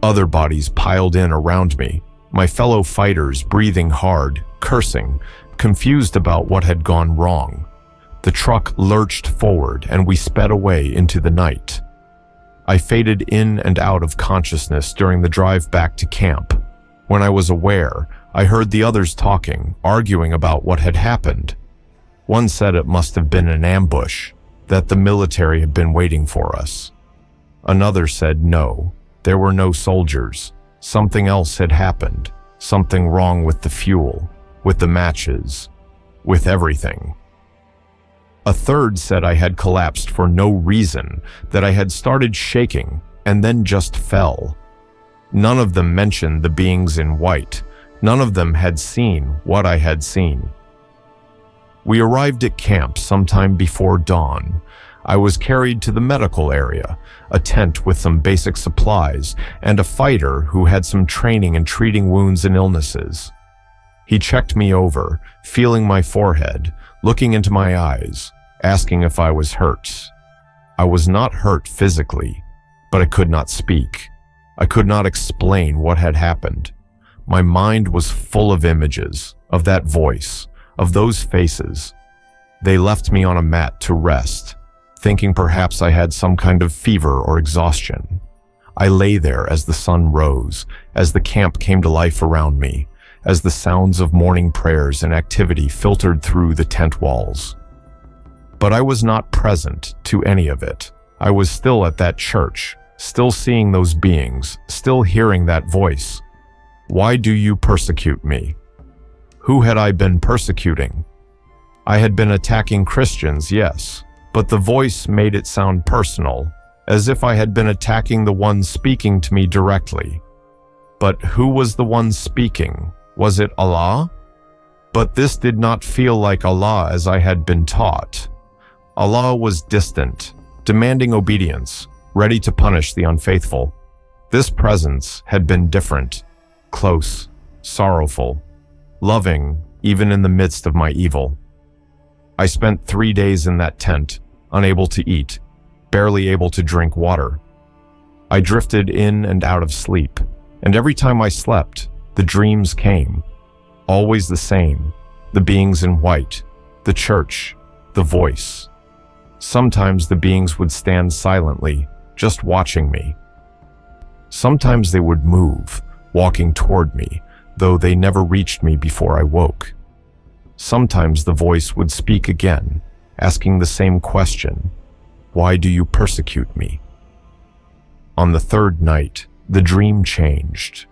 Other bodies piled in around me, my fellow fighters breathing hard, cursing, confused about what had gone wrong. The truck lurched forward and we sped away into the night. I faded in and out of consciousness during the drive back to camp. When I was aware, I heard the others talking, arguing about what had happened. One said it must have been an ambush, that the military had been waiting for us. Another said no, there were no soldiers. Something else had happened, something wrong with the fuel, with the matches, with everything. A third said I had collapsed for no reason, that I had started shaking and then just fell. None of them mentioned the beings in white. None of them had seen what I had seen. We arrived at camp sometime before dawn. I was carried to the medical area, a tent with some basic supplies, and a fighter who had some training in treating wounds and illnesses. He checked me over, feeling my forehead, looking into my eyes, asking if I was hurt. I was not hurt physically, but I could not speak. I could not explain what had happened. My mind was full of images, of that voice, of those faces. They left me on a mat to rest, thinking perhaps I had some kind of fever or exhaustion. I lay there as the sun rose, as the camp came to life around me, as the sounds of morning prayers and activity filtered through the tent walls. But I was not present to any of it. I was still at that church, still seeing those beings, still hearing that voice. Why do you persecute me? Who had I been persecuting? I had been attacking Christians, yes, but the voice made it sound personal, as if I had been attacking the one speaking to me directly. But who was the one speaking? Was it Allah? But this did not feel like Allah as I had been taught. Allah was distant, demanding obedience, ready to punish the unfaithful. This presence had been different, close, sorrowful, loving, even in the midst of my evil. I spent 3 days in that tent, unable to eat, barely able to drink water. I drifted in and out of sleep, and every time I slept, the dreams came. Always the same, the beings in white, the church, the voice. Sometimes the beings would stand silently, just watching me. Sometimes they would move, walking toward me, though they never reached me before I woke. Sometimes the voice would speak again, asking the same question, "Why do you persecute me?" On the third night, the dream changed.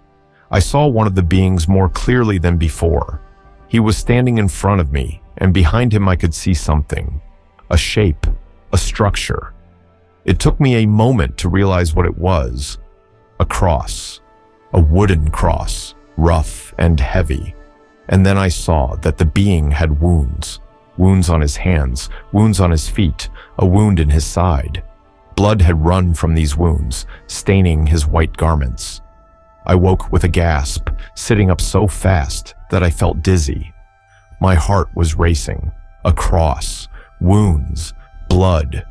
I saw one of the beings more clearly than before. He was standing in front of me, and behind him I could see something, a shape, a structure. It took me a moment to realize what it was. A cross, a wooden cross, rough and heavy. And then I saw that the being had wounds on his hands, wounds on his feet, a wound in his side. Blood had run from these wounds, staining his white garments. I woke with a gasp, sitting up so fast that I felt dizzy. My heart was racing. A cross, wounds, blood.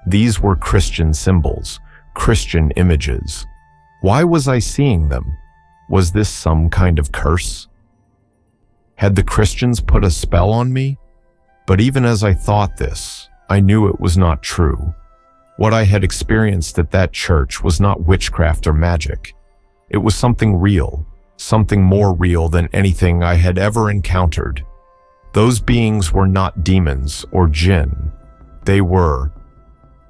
These were Christian symbols, Christian images. Why was I seeing them? Was this some kind of curse? Had the Christians put a spell on me? But even as I thought this, I knew it was not true. What I had experienced at that church was not witchcraft or magic. It was something real, something more real than anything I had ever encountered. Those beings were not demons or jinn.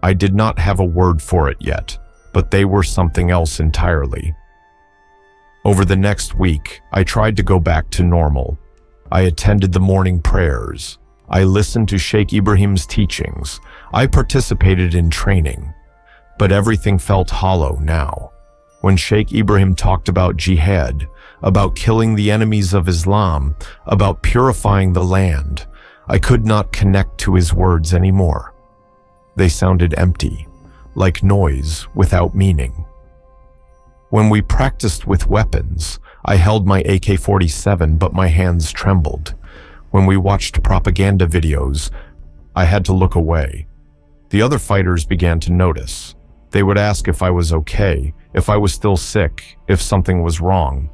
I did not have a word for it yet, but they were something else entirely. Over the next week, I tried to go back to normal. I attended the morning prayers. I listened to Sheikh Ibrahim's teachings. I participated in training. But everything felt hollow now. When Sheikh Ibrahim talked about jihad, about killing the enemies of Islam, about purifying the land, I could not connect to his words anymore. They sounded empty, like noise without meaning. When we practiced with weapons, I held my AK-47, but my hands trembled. When we watched propaganda videos, I had to look away. The other fighters began to notice. They would ask if I was okay, if I was still sick, if something was wrong.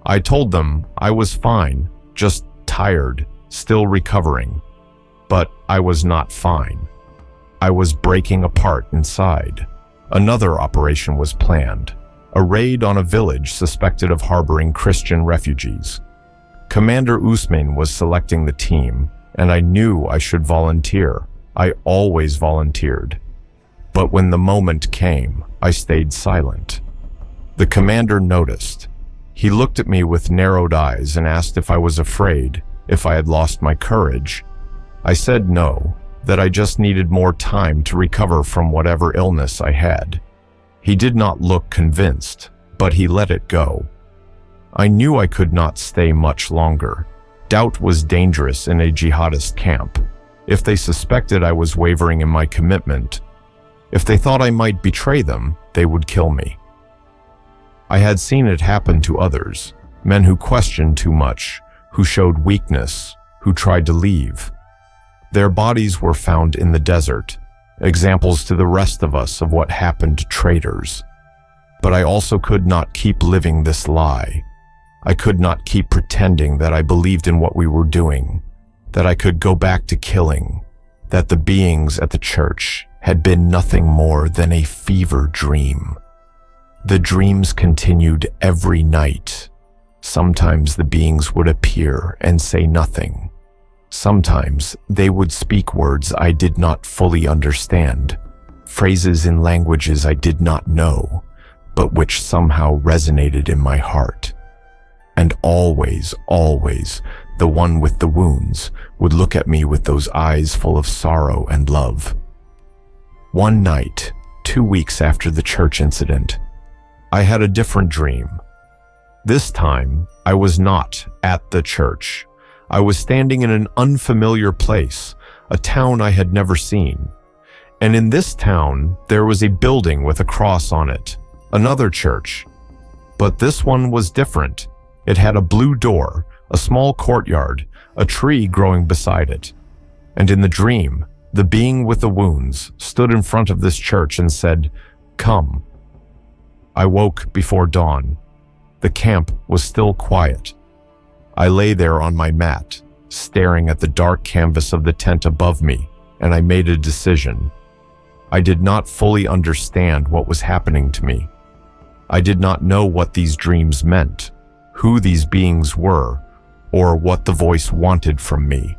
I told them I was fine, just tired, still recovering. But I was not fine. I was breaking apart inside. Another operation was planned. A raid on a village suspected of harboring Christian refugees. Commander Usman was selecting the team, and I knew I should volunteer. I always volunteered. But when the moment came, I stayed silent. The commander noticed. He looked at me with narrowed eyes and asked if I was afraid, if I had lost my courage. I said no, that I just needed more time to recover from whatever illness I had. He did not look convinced, but he let it go. I knew I could not stay much longer. Doubt was dangerous in a jihadist camp. If they suspected I was wavering in my commitment, if they thought I might betray them, they would kill me. I had seen it happen to others, men who questioned too much, who showed weakness, who tried to leave. Their bodies were found in the desert, examples to the rest of us of what happened to traitors. But I also could not keep living this lie. I could not keep pretending that I believed in what we were doing, that I could go back to killing, that the beings at the church had been nothing more than a fever dream. The dreams continued every night. Sometimes the beings would appear and say nothing. Sometimes they would speak words I did not fully understand, phrases in languages I did not know, but which somehow resonated in my heart. And always, the one with the wounds would look at me with those eyes full of sorrow and love. One night, 2 weeks after the church incident, I had a different dream. This time, I was not at the church. I was standing in an unfamiliar place, a town I had never seen. And in this town, there was a building with a cross on it, another church. But this one was different. It had a blue door, a small courtyard, a tree growing beside it. And in the dream, the being with the wounds stood in front of this church and said, "Come." I woke before dawn. The camp was still quiet. I lay there on my mat, staring at the dark canvas of the tent above me, and I made a decision. I did not fully understand what was happening to me. I did not know what these dreams meant, who these beings were, or what the voice wanted from me.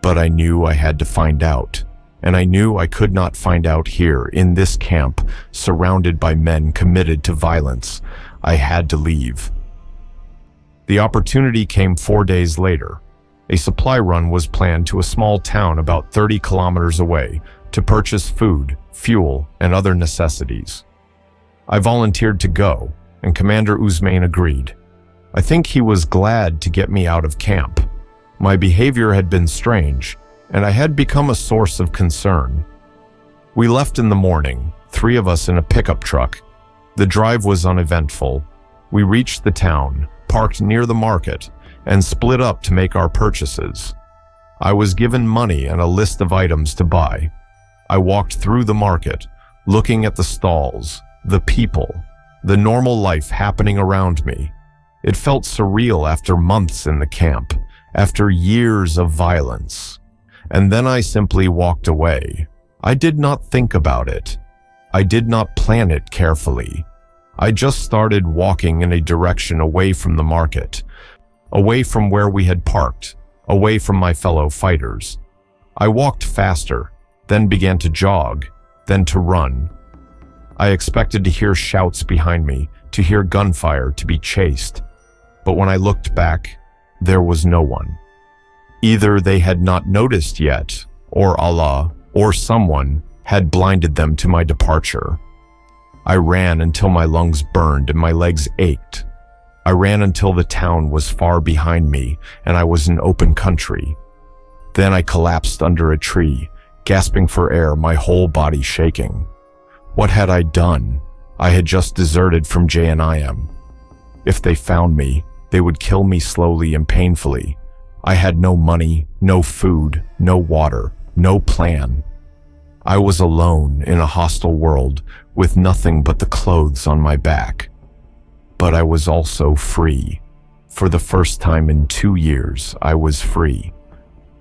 But I knew I had to find out, and I knew I could not find out here in this camp, surrounded by men committed to violence. I had to leave. The opportunity came 4 days later. A supply run was planned to a small town about 30 kilometers away to purchase food, fuel, and other necessities. I volunteered to go, and Commander Ousmane agreed. I think he was glad to get me out of camp. My behavior had been strange, and I had become a source of concern. We left in the morning, 3 of us in a pickup truck. The drive was uneventful. We reached the town, parked near the market, and split up to make our purchases. I was given money and a list of items to buy. I walked through the market, looking at the stalls, the people, the normal life happening around me. It felt surreal after months in the camp, after years of violence. And then I simply walked away. I did not think about it. I did not plan it carefully. I just started walking in a direction away from the market, away from where we had parked, away from my fellow fighters. I walked faster, then began to jog, then to run. I expected to hear shouts behind me, to hear gunfire, to be chased. But when I looked back, there was no one. Either they had not noticed yet, or Allah, or someone, had blinded them to my departure. I ran until my lungs burned and my legs ached. I ran until the town was far behind me and I was in open country. Then I collapsed under a tree, gasping for air, my whole body shaking. What had I done? I had just deserted from JNIM. If they found me, they would kill me slowly and painfully. I had no money, no food, no water, no plan. I was alone in a hostile world with nothing but the clothes on my back. But I was also free. For the first time in 2 years, I was free.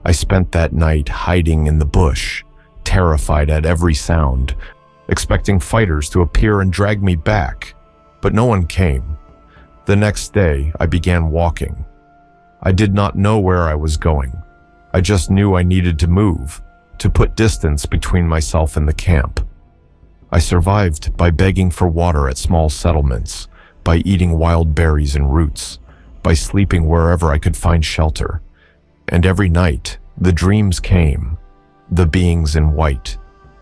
I spent that night hiding in the bush, terrified at every sound, expecting fighters to appear and drag me back, but no one came. The next day, I began walking. I did not know where I was going. I just knew I needed to move, to put distance between myself and the camp. I survived by begging for water at small settlements, by eating wild berries and roots, by sleeping wherever I could find shelter. And every night, the dreams came, the beings in white,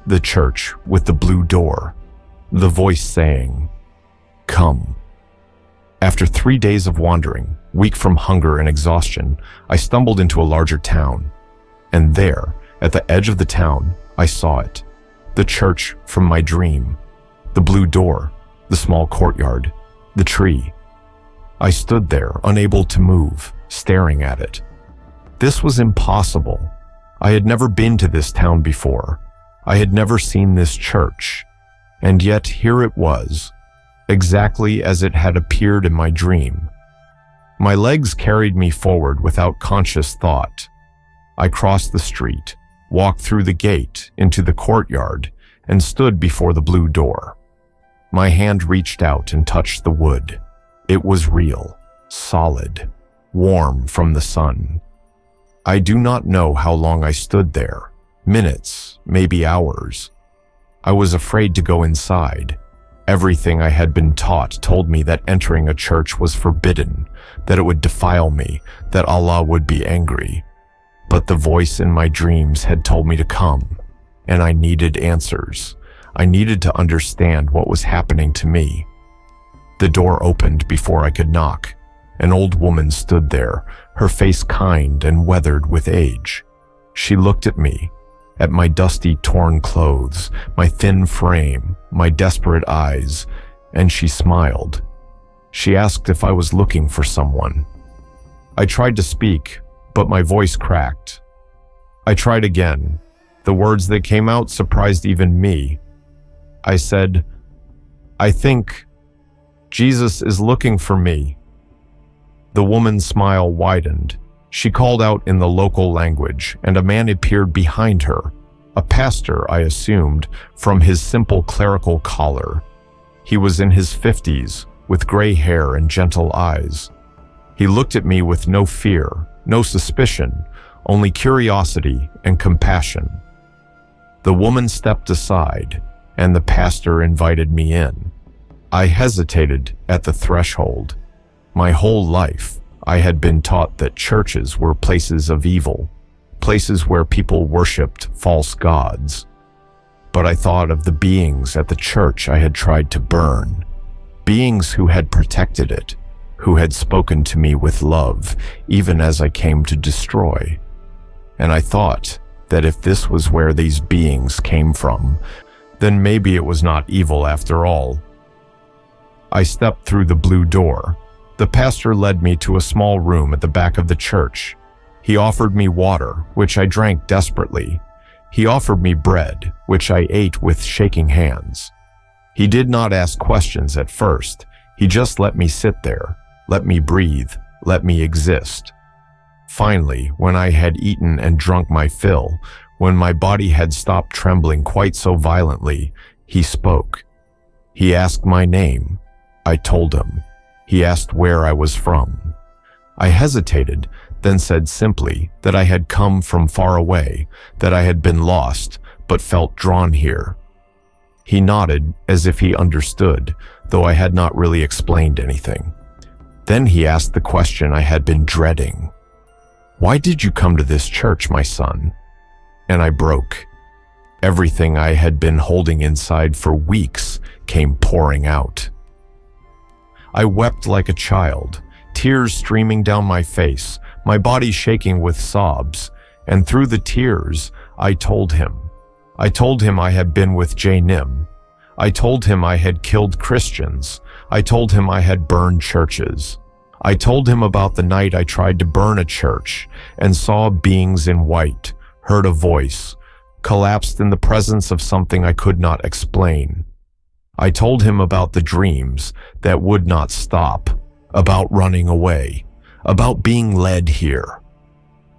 the church with the blue door, the voice saying, "Come." After 3 days of wandering, weak from hunger and exhaustion, I stumbled into a larger town. And there, at the edge of the town, I saw it. The church from my dream, the blue door, the small courtyard, the tree. I stood there, unable to move, staring at it. This was impossible. I had never been to this town before. I had never seen this church. And yet here it was, exactly as it had appeared in my dream. My legs carried me forward without conscious thought. I crossed the street, walked through the gate into the courtyard, and stood before the blue door. My hand reached out and touched the wood. It was real, solid, warm from the sun. I do not know how long I stood there, minutes, maybe hours. I was afraid to go inside. Everything I had been taught told me that entering a church was forbidden, that it would defile me, that Allah would be angry. But the voice in my dreams had told me to come, and I needed answers. I needed to understand what was happening to me. The door opened before I could knock. An old woman stood there, her face kind and weathered with age. She looked at me, at my dusty, torn clothes, my thin frame, my desperate eyes, and she smiled. She asked if I was looking for someone. I tried to speak, but my voice cracked. I tried again. The words that came out surprised even me. I said, "I think Jesus is looking for me." The woman's smile widened. She called out in the local language, and a man appeared behind her, a pastor, I assumed, from his simple clerical collar. He was in his 50s, with gray hair and gentle eyes. He looked at me with no fear, no suspicion, only curiosity and compassion. The woman stepped aside, and the pastor invited me in. I hesitated at the threshold. My whole life, I had been taught that churches were places of evil, places where people worshipped false gods. But I thought of the beings at the church I had tried to burn, beings who had protected it, who had spoken to me with love, even as I came to destroy. And I thought that if this was where these beings came from, then maybe it was not evil after all. I stepped through the blue door. The pastor led me to a small room at the back of the church. He offered me water, which I drank desperately. He offered me bread, which I ate with shaking hands. He did not ask questions at first. He just let me sit there, let me breathe, let me exist. Finally, when I had eaten and drunk my fill, when my body had stopped trembling quite so violently, he spoke. He asked my name. I told him. He asked where I was from. I hesitated, then said simply that I had come from far away, that I had been lost, but felt drawn here. He nodded as if he understood, though I had not really explained anything. Then he asked the question I had been dreading. "Why did you come to this church, my son?" And I broke. Everything I had been holding inside for weeks came pouring out. I wept like a child, tears streaming down my face, my body shaking with sobs, and through the tears, I told him. I told him I had been with JNIM. I told him I had killed Christians. I told him I had burned churches. I told him about the night I tried to burn a church and saw beings in white, heard a voice, collapsed in the presence of something I could not explain. I told him about the dreams that would not stop, about running away, about being led here.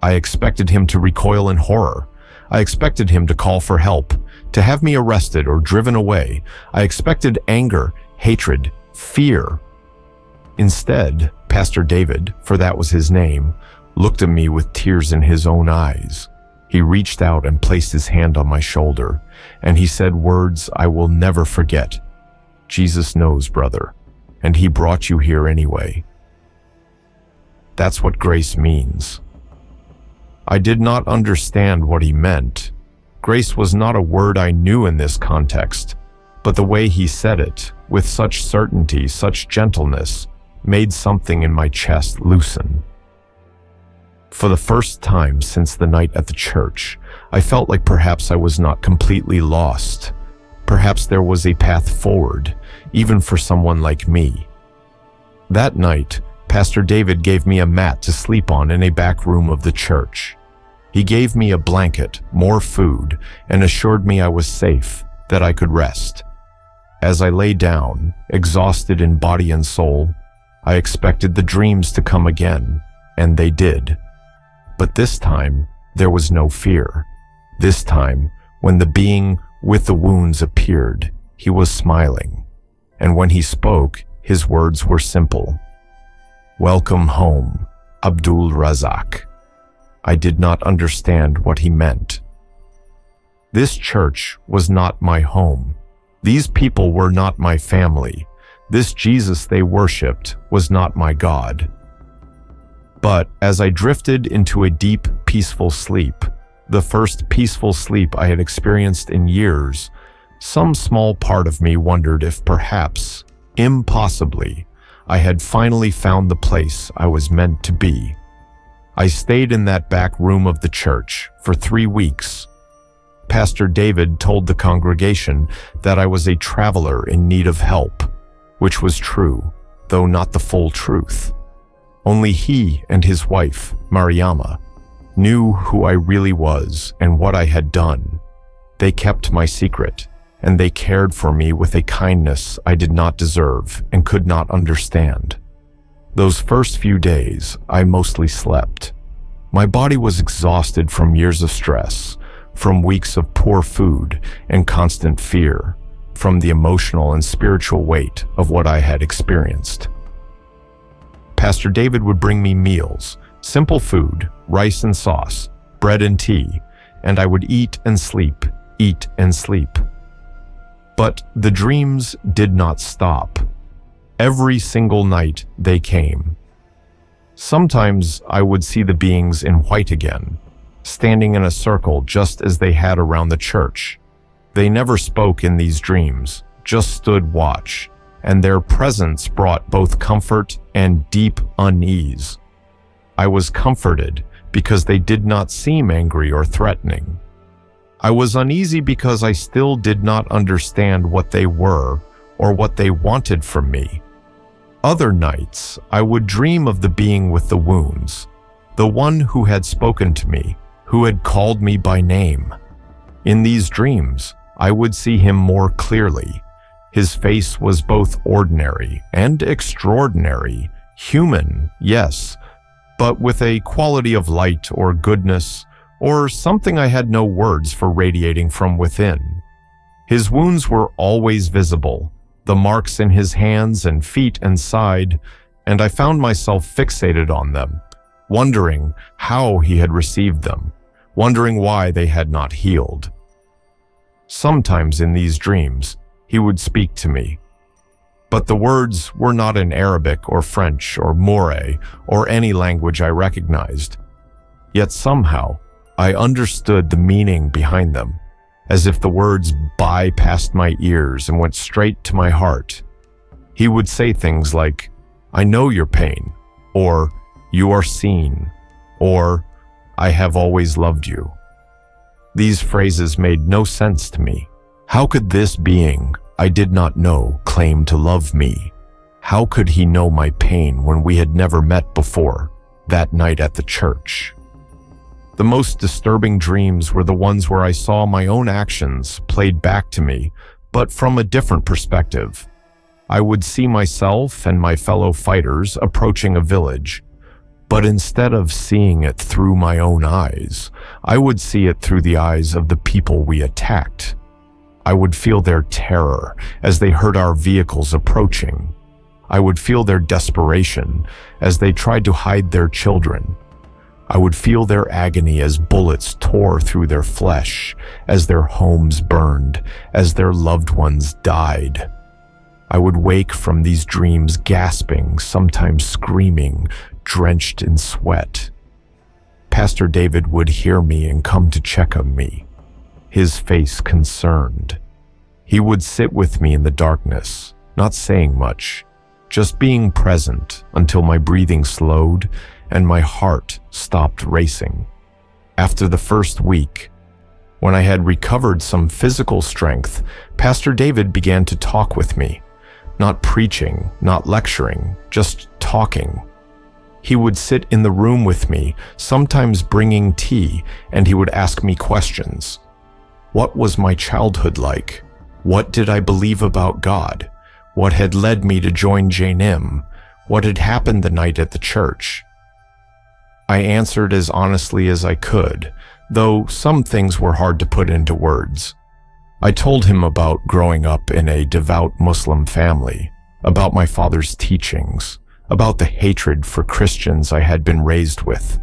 I expected him to recoil in horror. I expected him to call for help, to have me arrested or driven away. I expected anger, hatred, fear. Instead, Pastor David, for that was his name, looked at me with tears in his own eyes. He reached out and placed his hand on my shoulder, and he said words I will never forget. "Jesus knows, brother, and he brought you here anyway." That's what grace means. I did not understand what he meant. Grace was not a word I knew in this context, but the way he said it, with such certainty, such gentleness, made something in my chest loosen. For the first time since the night at the church, I felt like perhaps I was not completely lost. Perhaps there was a path forward, even for someone like me. That night, Pastor David gave me a mat to sleep on in a back room of the church. He gave me a blanket, more food, and assured me I was safe, that I could rest. As I lay down, exhausted in body and soul, I expected the dreams to come again, and they did. But this time, there was no fear. This time, when the being with the wounds appeared, he was smiling. And when he spoke, his words were simple. "Welcome home, Abdoul-Razak." I did not understand what he meant. This church was not my home. These people were not my family. This Jesus they worshipped was not my God. But as I drifted into a deep, peaceful sleep, the first peaceful sleep I had experienced in years, some small part of me wondered if perhaps, impossibly, I had finally found the place I was meant to be. I stayed in that back room of the church for 3 weeks. Pastor David told the congregation that I was a traveler in need of help, which was true, though not the full truth. Only he and his wife, Mariama, knew who I really was and what I had done. They kept my secret, and they cared for me with a kindness I did not deserve and could not understand. Those first few days, I mostly slept. My body was exhausted from years of stress, from weeks of poor food and constant fear, from the emotional and spiritual weight of what I had experienced. Pastor David would bring me meals, simple food, rice and sauce, bread and tea, and I would eat and sleep, eat and sleep. But the dreams did not stop. Every single night they came. Sometimes I would see the beings in white again, standing in a circle just as they had around the church. They never spoke in these dreams, just stood watch, and their presence brought both comfort and deep unease. I was comforted because they did not seem angry or threatening. I was uneasy because I still did not understand what they were or what they wanted from me. Other nights, I would dream of the being with the wounds, the one who had spoken to me, who had called me by name. In these dreams, I would see him more clearly. His face was both ordinary and extraordinary, human, yes, but with a quality of light or goodness, or something I had no words for radiating from within. His wounds were always visible, the marks in his hands and feet and side, and I found myself fixated on them, wondering how he had received them, wondering why they had not healed. Sometimes in these dreams, he would speak to me, but the words were not in Arabic or French or Moray or any language I recognized. Yet somehow, I understood the meaning behind them, as if the words bypassed my ears and went straight to my heart. He would say things like, "I know your pain," or "You are seen," or "I have always loved you." These phrases made no sense to me. How could this being I did not know claim to love me? How could he know my pain when we had never met before, that night at the church? The most disturbing dreams were the ones where I saw my own actions played back to me, but from a different perspective. I would see myself and my fellow fighters approaching a village, but instead of seeing it through my own eyes, I would see it through the eyes of the people we attacked. I would feel their terror as they heard our vehicles approaching. I would feel their desperation as they tried to hide their children. I would feel their agony as bullets tore through their flesh, as their homes burned, as their loved ones died. I would wake from these dreams gasping, sometimes screaming, drenched in sweat. Pastor David would hear me and come to check on me, his face concerned. He would sit with me in the darkness, not saying much, just being present until my breathing slowed and my heart stopped racing. After the first week, when I had recovered some physical strength, Pastor David began to talk with me, not preaching, not lecturing, just talking. He would sit in the room with me, sometimes bringing tea, and he would ask me questions. What was my childhood like? What did I believe about God? What had led me to join JNIM? What had happened the night at the church? I answered as honestly as I could, though some things were hard to put into words. I told him about growing up in a devout Muslim family, about my father's teachings, about the hatred for Christians I had been raised with.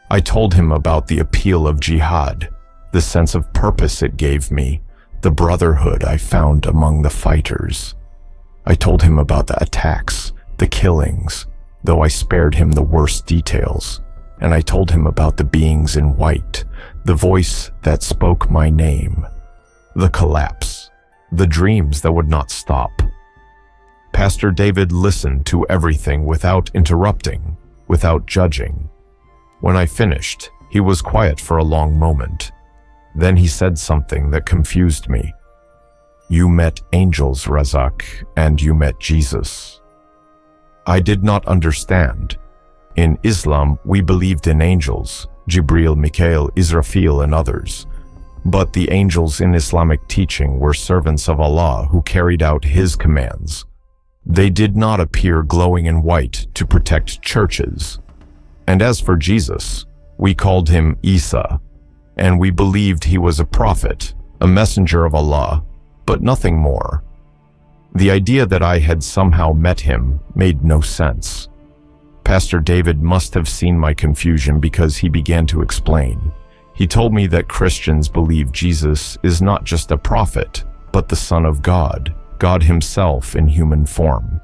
I told him about the appeal of jihad, the sense of purpose it gave me, the brotherhood I found among the fighters. I told him about the attacks, the killings, though I spared him the worst details, and I told him about the beings in white, the voice that spoke my name, the collapse, the dreams that would not stop. Pastor David listened to everything without interrupting, without judging. When I finished, he was quiet for a long moment. Then he said something that confused me. You met angels, Razak, and you met Jesus. I did not understand. In Islam, we believed in angels, Jibril, Mikael, Israfil, and others. But the angels in Islamic teaching were servants of Allah who carried out His commands. They did not appear glowing in white to protect churches. And as for Jesus, we called him Isa, and we believed he was a prophet, a messenger of Allah, but nothing more. The idea that I had somehow met him made no sense. Pastor David must have seen my confusion because he began to explain. He told me that Christians believe Jesus is not just a prophet, but the Son of God, God Himself in human form.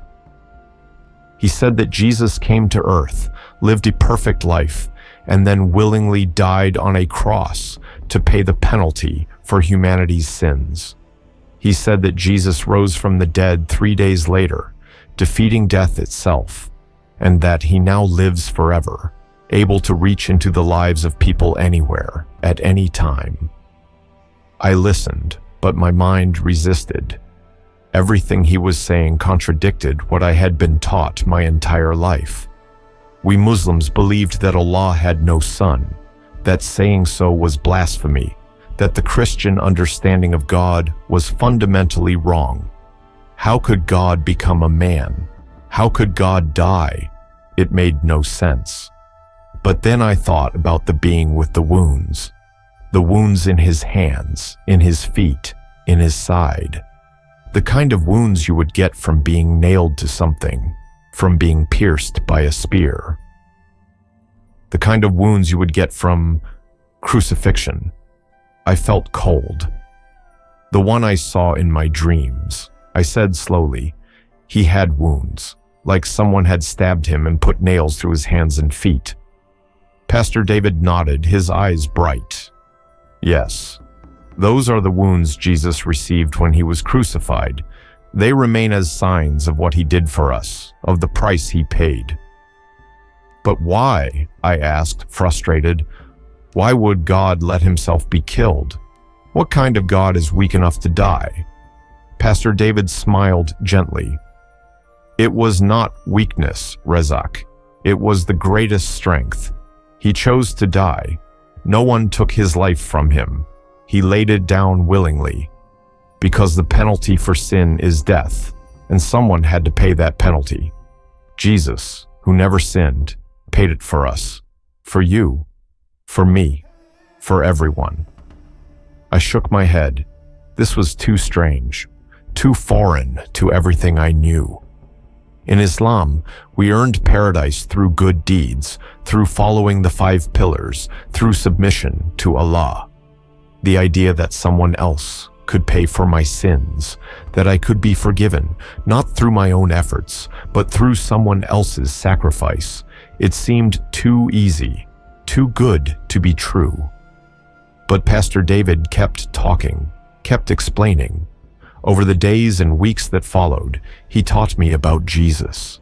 He said that Jesus came to earth, lived a perfect life, and then willingly died on a cross to pay the penalty for humanity's sins. He said that Jesus rose from the dead 3 days later, defeating death itself, and that He now lives forever, able to reach into the lives of people anywhere, at any time. I listened, but my mind resisted. Everything he was saying contradicted what I had been taught my entire life. We Muslims believed that Allah had no son, that saying so was blasphemy, that the Christian understanding of God was fundamentally wrong. How could God become a man? How could God die? It made no sense. But then I thought about the being with the wounds in his hands, in his feet, in his side. The kind of wounds you would get from being nailed to something, from being pierced by a spear. The kind of wounds you would get from crucifixion. I felt cold. The one I saw in my dreams. I said slowly, he had wounds, like someone had stabbed him and put nails through his hands and feet. Pastor David nodded, his eyes bright. Yes, those are the wounds Jesus received when He was crucified. They remain as signs of what He did for us, of the price He paid. But why? I asked, frustrated. Why would God let Himself be killed? What kind of God is weak enough to die? Pastor David smiled gently. It was not weakness, Razak. It was the greatest strength. He chose to die. No one took His life from Him. He laid it down willingly. Because the penalty for sin is death, and someone had to pay that penalty. Jesus, who never sinned, paid it for us. For you. For me. For everyone. I shook my head. This was too strange. Too foreign to everything I knew. In Islam, we earned paradise through good deeds, through following the 5 pillars, through submission to Allah. The idea that someone else could pay for my sins, that I could be forgiven, not through my own efforts, but through someone else's sacrifice, it seemed too easy, too good to be true. But Pastor David kept talking, kept explaining. Over the days and weeks that followed, he taught me about Jesus.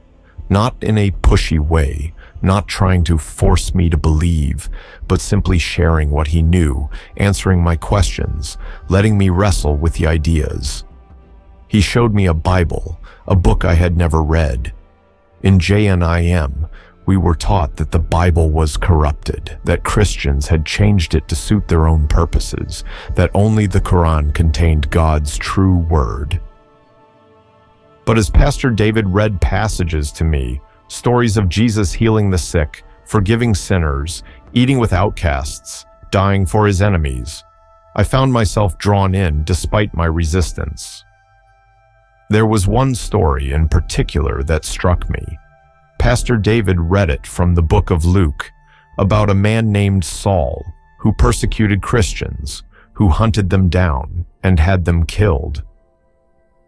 Not in a pushy way, not trying to force me to believe, but simply sharing what he knew, answering my questions, letting me wrestle with the ideas. He showed me a Bible, a book I had never read. In JNIM, We were taught that the Bible was corrupted, that Christians had changed it to suit their own purposes, that only the Quran contained God's true word. But as Pastor David read passages to me, stories of Jesus healing the sick, forgiving sinners, eating with outcasts, dying for his enemies, I found myself drawn in despite my resistance. There was one story in particular that struck me. Pastor David read it from the book of Luke about a man named Saul who persecuted Christians, who hunted them down and had them killed.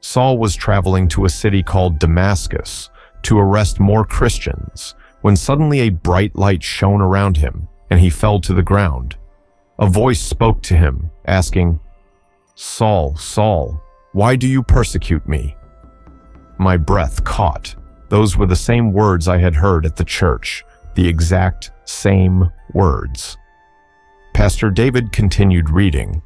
Saul was traveling to a city called Damascus to arrest more Christians when suddenly a bright light shone around him and he fell to the ground. A voice spoke to him, asking, "Saul, Saul, why do you persecute me?" My breath caught. Those were the same words I had heard at the church, the exact same words. Pastor David continued reading.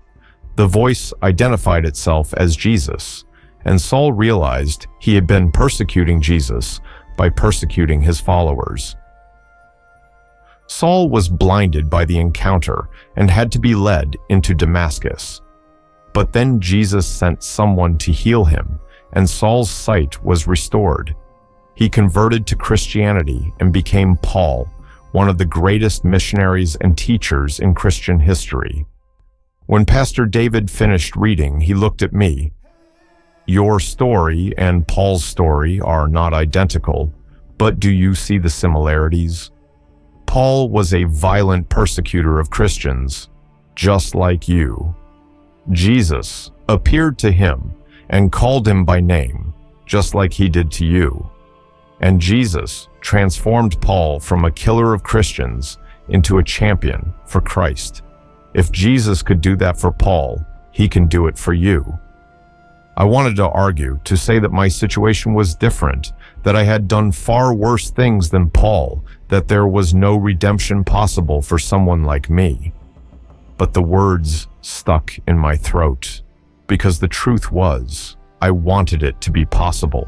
The voice identified itself as Jesus, and Saul realized he had been persecuting Jesus by persecuting his followers. Saul was blinded by the encounter and had to be led into Damascus. But then Jesus sent someone to heal him, and Saul's sight was restored. He converted to Christianity and became Paul, one of the greatest missionaries and teachers in Christian history. When Pastor David finished reading, he looked at me. Your story and Paul's story are not identical, but do you see the similarities? Paul was a violent persecutor of Christians, just like you. Jesus appeared to him and called him by name, just like he did to you. And Jesus transformed Paul from a killer of Christians into a champion for Christ. If Jesus could do that for Paul, he can do it for you. I wanted to argue, to say that my situation was different, that I had done far worse things than Paul, that there was no redemption possible for someone like me. But the words stuck in my throat, because the truth was, I wanted it to be possible.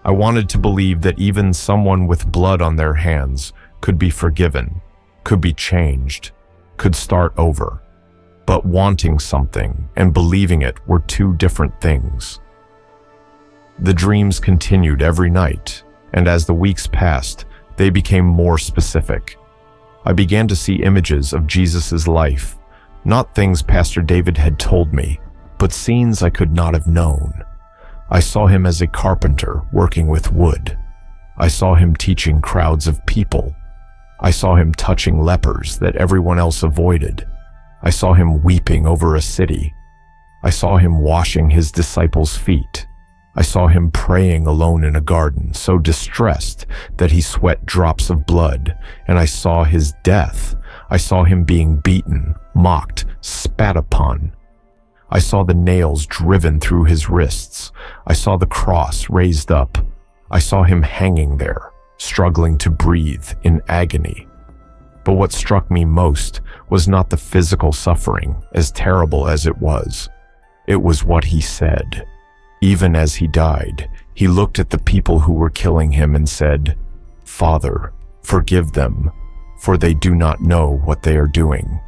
I wanted to believe that even someone with blood on their hands could be forgiven, could be changed, could start over. But wanting something and believing it were two different things. The dreams continued every night, and as the weeks passed, they became more specific. I began to see images of Jesus' life, not things Pastor David had told me, but scenes I could not have known. I saw him as a carpenter working with wood. I saw him teaching crowds of people. I saw him touching lepers that everyone else avoided. I saw him weeping over a city. I saw him washing his disciples' feet. I saw him praying alone in a garden, so distressed that he sweat drops of blood, and I saw his death. I saw him being beaten, mocked, spat upon. I saw the nails driven through his wrists. I saw the cross raised up. I saw him hanging there, struggling to breathe in agony. But what struck me most was not the physical suffering, as terrible as it was. It was what he said. Even as he died, he looked at the people who were killing him and said, "Father, forgive them, for they do not know what they are doing."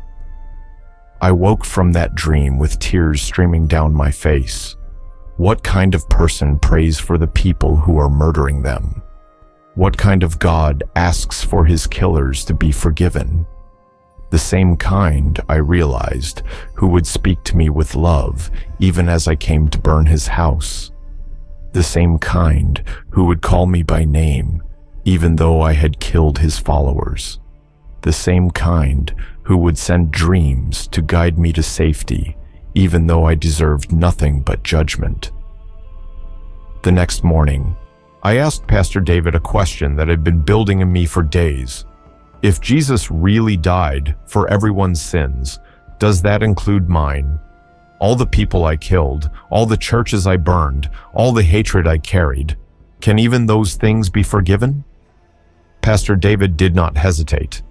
I woke from that dream with tears streaming down my face. What kind of person prays for the people who are murdering them? What kind of God asks for his killers to be forgiven? The same kind, I realized, who would speak to me with love even as I came to burn his house. The same kind who would call me by name even though I had killed his followers. The same kind who would send dreams to guide me to safety even though I deserved nothing but judgment. The next morning, I asked Pastor David a question that had been building in me for days. If Jesus really died for everyone's sins, does that include mine? All the people I killed, all the churches I burned, all the hatred I carried, can even those things be forgiven? Pastor David did not hesitate.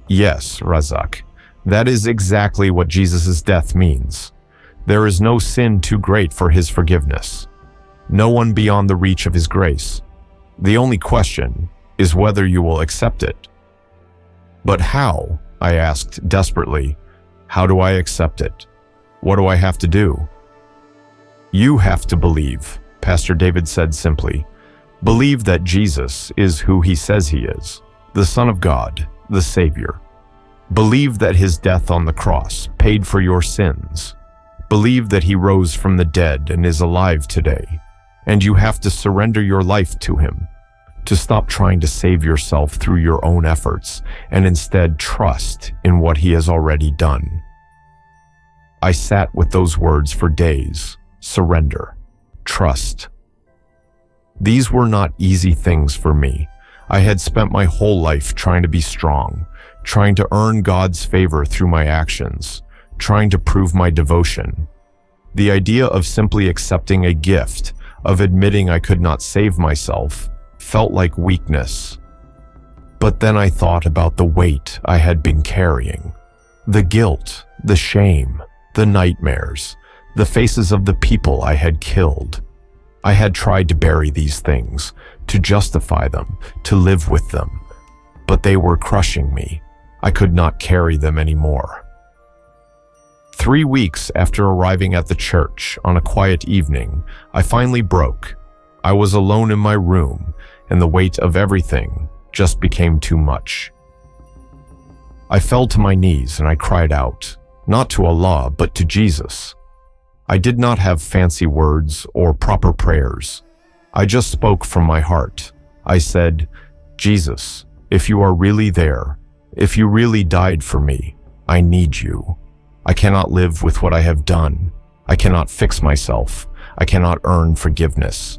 Yes, Razak, that is exactly what Jesus' death means. There is no sin too great for his forgiveness. No one beyond the reach of his grace. The only question is whether you will accept it. But how? I asked desperately. How do I accept it? What do I have to do? You have to believe, Pastor David said simply. Believe that Jesus is who he says he is, the Son of God, the Savior. Believe that his death on the cross paid for your sins. Believe that he rose from the dead and is alive today. And you have to surrender your life to him, to stop trying to save yourself through your own efforts and instead trust in what he has already done. I sat with those words for days. Surrender. Trust. These were not easy things for me. I had spent my whole life trying to be strong, trying to earn God's favor through my actions, trying to prove my devotion. The idea of simply accepting a gift, of admitting I could not save myself, felt like weakness. But then I thought about the weight I had been carrying, the guilt, the shame, the nightmares, the faces of the people I had killed. I had tried to bury these things, to justify them, to live with them, but they were crushing me. I could not carry them anymore. 3 weeks after arriving at the church on a quiet evening, I finally broke. I was alone in my room, and the weight of everything just became too much. I fell to my knees and I cried out, not to Allah, but to Jesus. I did not have fancy words or proper prayers. I just spoke from my heart. I said, Jesus, if you are really there, if you really died for me, I need you. I cannot live with what I have done. I cannot fix myself. I cannot earn forgiveness.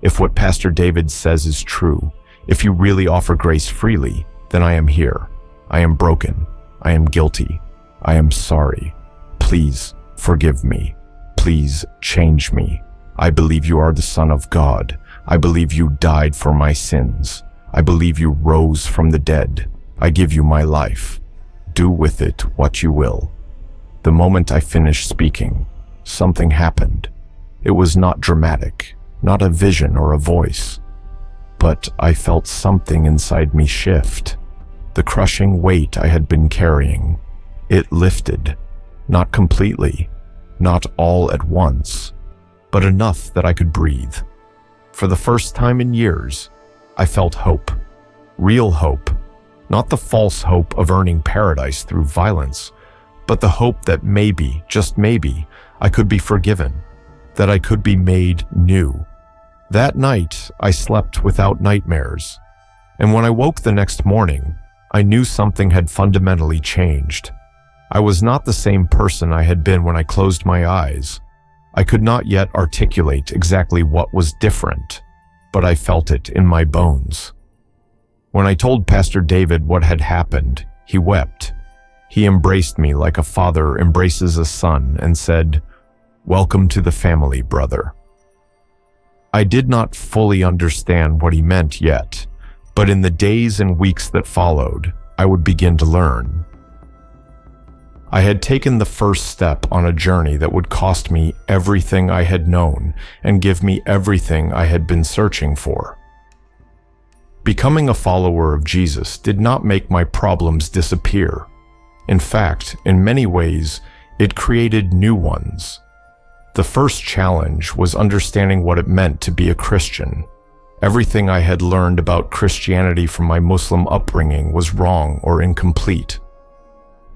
If what Pastor David says is true, if you really offer grace freely, then I am here. I am broken. I am guilty. I am sorry. Please forgive me. Please change me. I believe you are the Son of God. I believe you died for my sins. I believe you rose from the dead. I give you my life. Do with it what you will. The moment I finished speaking, something happened. It was not dramatic, not a vision or a voice, but I felt something inside me shift. The crushing weight I had been carrying, it lifted, not completely, not all at once, but enough that I could breathe. For the first time in years, I felt hope, real hope, not the false hope of earning paradise through violence, but the hope that maybe, just maybe, I could be forgiven, that I could be made new. That night, I slept without nightmares, and when I woke the next morning, I knew something had fundamentally changed. I was not the same person I had been when I closed my eyes. I could not yet articulate exactly what was different, but I felt it in my bones. When I told Pastor David what had happened, he wept. He embraced me like a father embraces a son and said, "Welcome to the family, brother." I did not fully understand what he meant yet, but in the days and weeks that followed, I would begin to learn. I had taken the first step on a journey that would cost me everything I had known and give me everything I had been searching for. Becoming a follower of Jesus did not make my problems disappear. In fact, in many ways, it created new ones. The first challenge was understanding what it meant to be a Christian. Everything I had learned about Christianity from my Muslim upbringing was wrong or incomplete.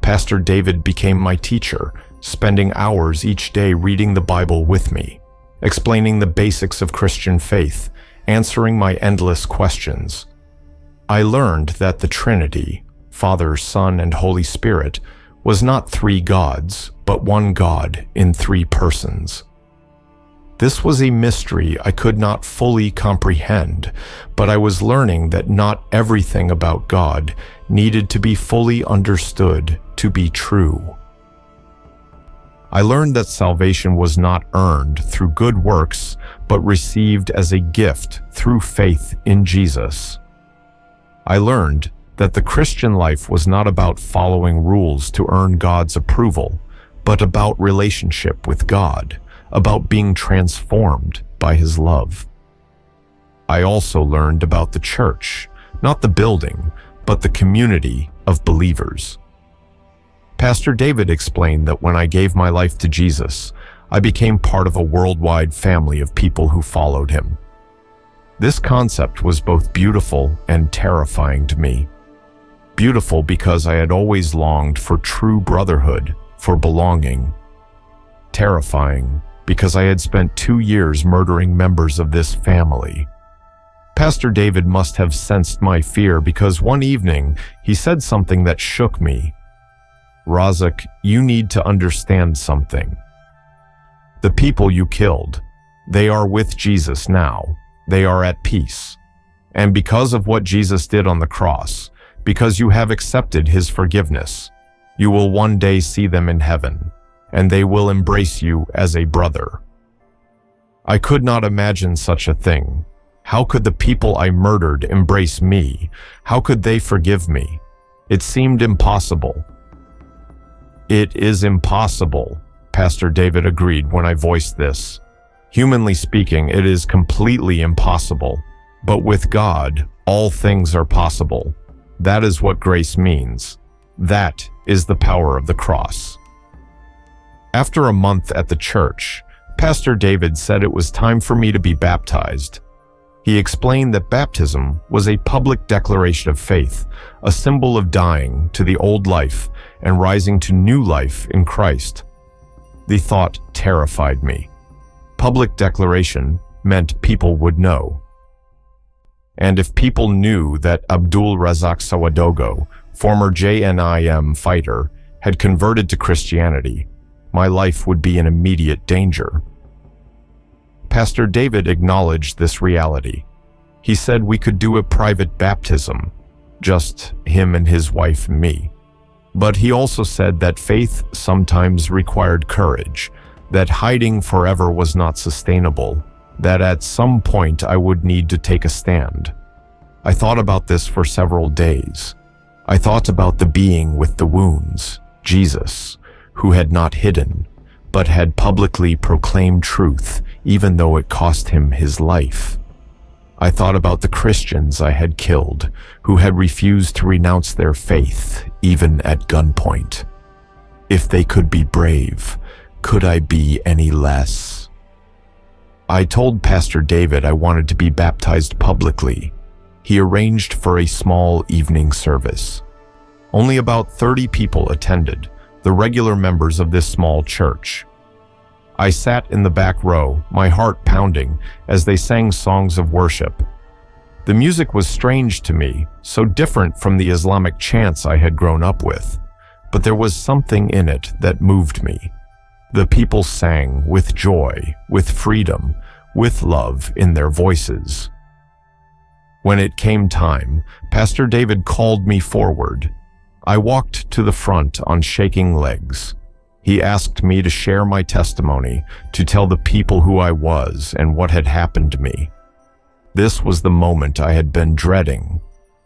Pastor David became my teacher, spending hours each day reading the Bible with me, explaining the basics of Christian faith, answering my endless questions. I learned that the Trinity, Father, Son, and Holy Spirit, was not 3 gods, but one God in 3 persons. This was a mystery I could not fully comprehend, but I was learning that not everything about God needed to be fully understood to be true. I learned that salvation was not earned through good works, but received as a gift through faith in Jesus. I learned that the Christian life was not about following rules to earn God's approval, but about relationship with God, about being transformed by His love. I also learned about the church, not the building, but the community of believers. Pastor David explained that when I gave my life to Jesus, I became part of a worldwide family of people who followed him. This concept was both beautiful and terrifying to me. Beautiful because I had always longed for true brotherhood, for belonging. Terrifying because I had spent 2 years murdering members of this family. Pastor David must have sensed my fear because one evening he said something that shook me. "Razak, you need to understand something. The people you killed, they are with Jesus now. They are at peace. And because of what Jesus did on the cross, because you have accepted his forgiveness, you will one day see them in heaven, and they will embrace you as a brother." I could not imagine such a thing. How could the people I murdered embrace me? How could they forgive me? It seemed impossible. "It is impossible," Pastor David agreed when I voiced this. "Humanly speaking, it is completely impossible. But with God, all things are possible. That is what grace means. That is the power of the cross." After a month at the church, Pastor David said it was time for me to be baptized. He explained that baptism was a public declaration of faith, a symbol of dying to the old life and rising to new life in Christ. The thought terrified me. Public declaration meant people would know. And if people knew that Abdoul-Razak Sawadogo, former JNIM fighter, had converted to Christianity, my life would be in immediate danger. Pastor David acknowledged this reality. He said we could do a private baptism, just him and his wife and me. But he also said that faith sometimes required courage, that hiding forever was not sustainable, that at some point I would need to take a stand. I thought about this for several days. I thought about the being with the wounds, Jesus, who had not hidden, but had publicly proclaimed truth, even though it cost him his life. I thought about the Christians I had killed, who had refused to renounce their faith, even at gunpoint. If they could be brave, could I be any less? I told Pastor David I wanted to be baptized publicly. He arranged for a small evening service. Only about 30 people attended, the regular members of this small church. I sat in the back row, my heart pounding, as they sang songs of worship. The music was strange to me, so different from the Islamic chants I had grown up with, but there was something in it that moved me. The people sang with joy, with freedom, with love in their voices. When it came time, Pastor David called me forward. I walked to the front on shaking legs. He asked me to share my testimony, to tell the people who I was and what had happened to me. This was the moment I had been dreading.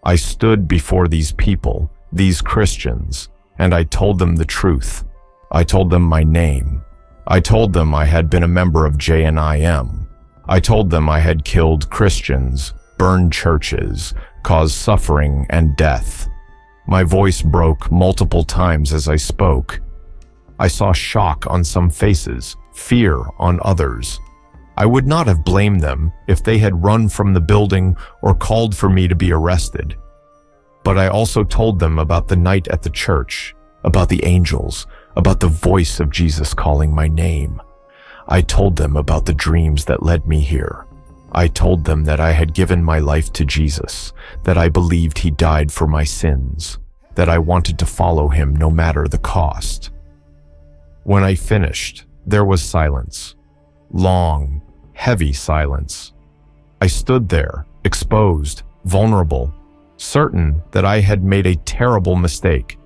I stood before these people, these Christians, and I told them the truth. I told them my name. I told them I had been a member of JNIM. I told them I had killed Christians, burned churches, caused suffering and death. My voice broke multiple times as I spoke. I saw shock on some faces, fear on others. I would not have blamed them if they had run from the building or called for me to be arrested. But I also told them about the night at the church, about the angels, about the voice of Jesus calling my name. I told them about the dreams that led me here. I told them that I had given my life to Jesus, that I believed he died for my sins, that I wanted to follow him no matter the cost. When I finished, there was silence. Long, heavy silence. I stood there, exposed, vulnerable, certain that I had made a terrible mistake.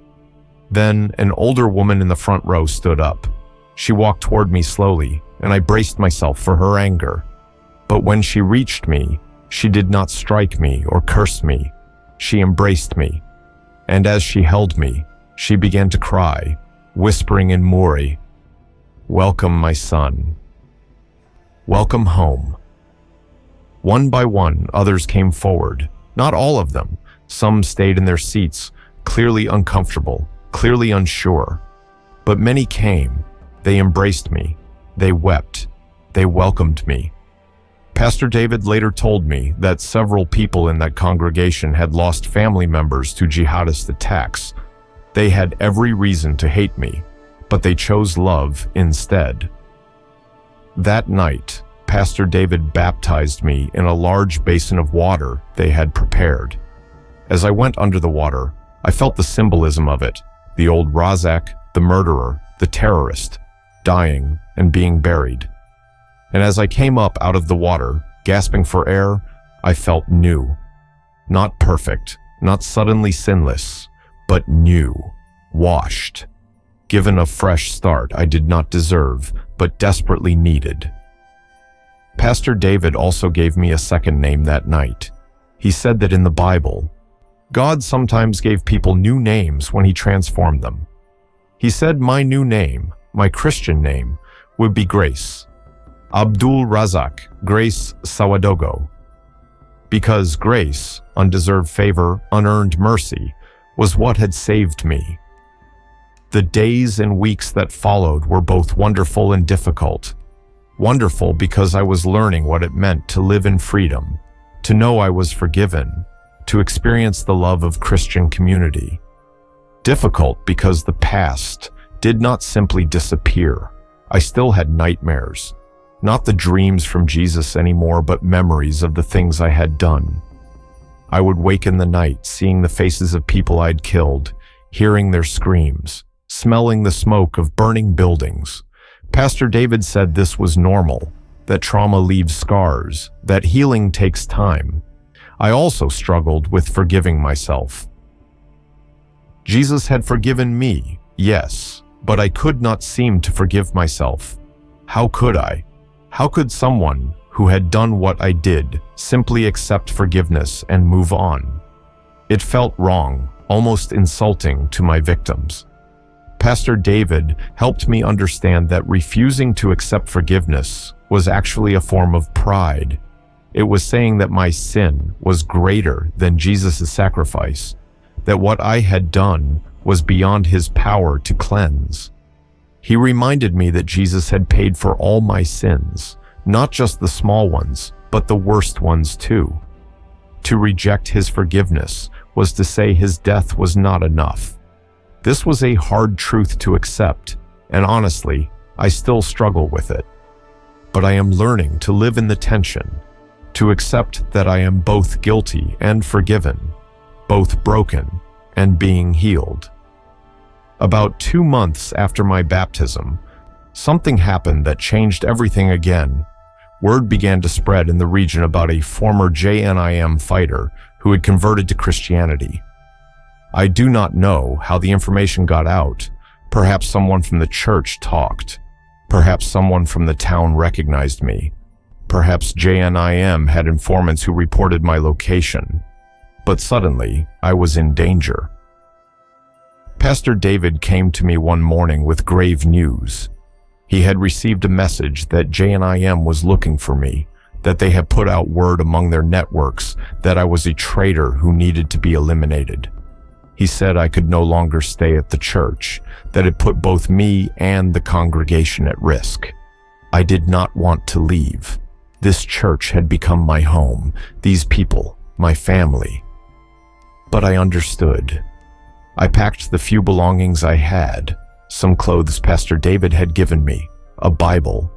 Then an older woman in the front row stood up. She walked toward me slowly, and I braced myself for her anger. But when she reached me, she did not strike me or curse me. She embraced me. And as she held me, she began to cry, whispering in Mori, "Welcome, my son. Welcome home." One by one, others came forward, Not all of them. Some stayed in their seats, clearly uncomfortable, clearly unsure. But many came. They embraced me. They wept. They welcomed me. Pastor David later told me that several people in that congregation had lost family members to jihadist attacks. They had every reason to hate me, but they chose love instead. That night, Pastor David baptized me in a large basin of water they had prepared. As I went under the water, I felt the symbolism of it, the old Razak, the murderer, the terrorist, dying and being buried. And as I came up out of the water, gasping for air, I felt new. Not perfect, not suddenly sinless, but new, washed. Given a fresh start I did not deserve, but desperately needed. Pastor David also gave me a second name that night. He said that in the Bible, God sometimes gave people new names when he transformed them. He said my new name, my Christian name, would be Grace. Abdoul-Razak Grace Sawadogo. Because grace, undeserved favor, unearned mercy, was what had saved me. The days and weeks that followed were both wonderful and difficult. Wonderful because I was learning what it meant to live in freedom, to know I was forgiven, to experience the love of Christian community. Difficult because the past did not simply disappear. I still had nightmares. Not the dreams from Jesus anymore, but memories of the things I had done. I would wake in the night, seeing the faces of people I'd killed, hearing their screams, smelling the smoke of burning buildings. Pastor David said this was normal, that trauma leaves scars, that healing takes time. I also struggled with forgiving myself. Jesus had forgiven me, yes, but I could not seem to forgive myself. How could I? How could someone who had done what I did simply accept forgiveness and move on? It felt wrong, almost insulting to my victims. Pastor David helped me understand that refusing to accept forgiveness was actually a form of pride. It was saying that my sin was greater than Jesus' sacrifice, that what I had done was beyond his power to cleanse. He reminded me that Jesus had paid for all my sins, not just the small ones, but the worst ones too. To reject his forgiveness was to say his death was not enough. This was a hard truth to accept, and honestly, I still struggle with it. But I am learning to live in the tension, to accept that I am both guilty and forgiven, both broken and being healed. About 2 months after my baptism, something happened that changed everything again. Word began to spread in the region about a former JNIM fighter who had converted to Christianity. I do not know how the information got out. Perhaps someone from the church talked. Perhaps someone from the town recognized me. Perhaps JNIM had informants who reported my location. But suddenly, I was in danger. Pastor David came to me one morning with grave news. He had received a message that JNIM was looking for me, that they had put out word among their networks that I was a traitor who needed to be eliminated. He said I could no longer stay at the church, that it put both me and the congregation at risk. I did not want to leave. This church had become my home, these people, my family. But I understood. I packed the few belongings I had, some clothes Pastor David had given me, a Bible,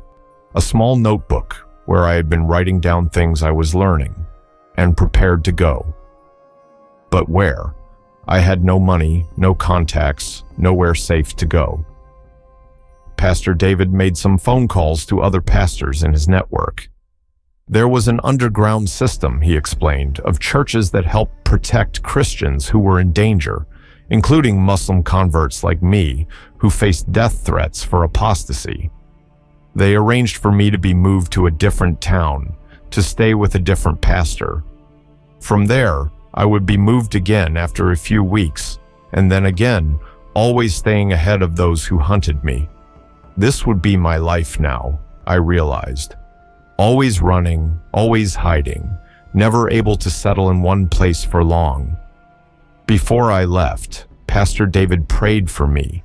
a small notebook where I had been writing down things I was learning, and prepared to go. But where? I had no money, no contacts, nowhere safe to go. Pastor David made some phone calls to other pastors in his network. There was an underground system, he explained, of churches that helped protect Christians who were in danger, including Muslim converts like me who faced death threats for apostasy. They arranged for me to be moved to a different town, to stay with a different pastor. From there, I would be moved again after a few weeks, and then again, always staying ahead of those who hunted me. This would be my life now, I realized. Always running, always hiding, never able to settle in one place for long. Before I left, Pastor David prayed for me.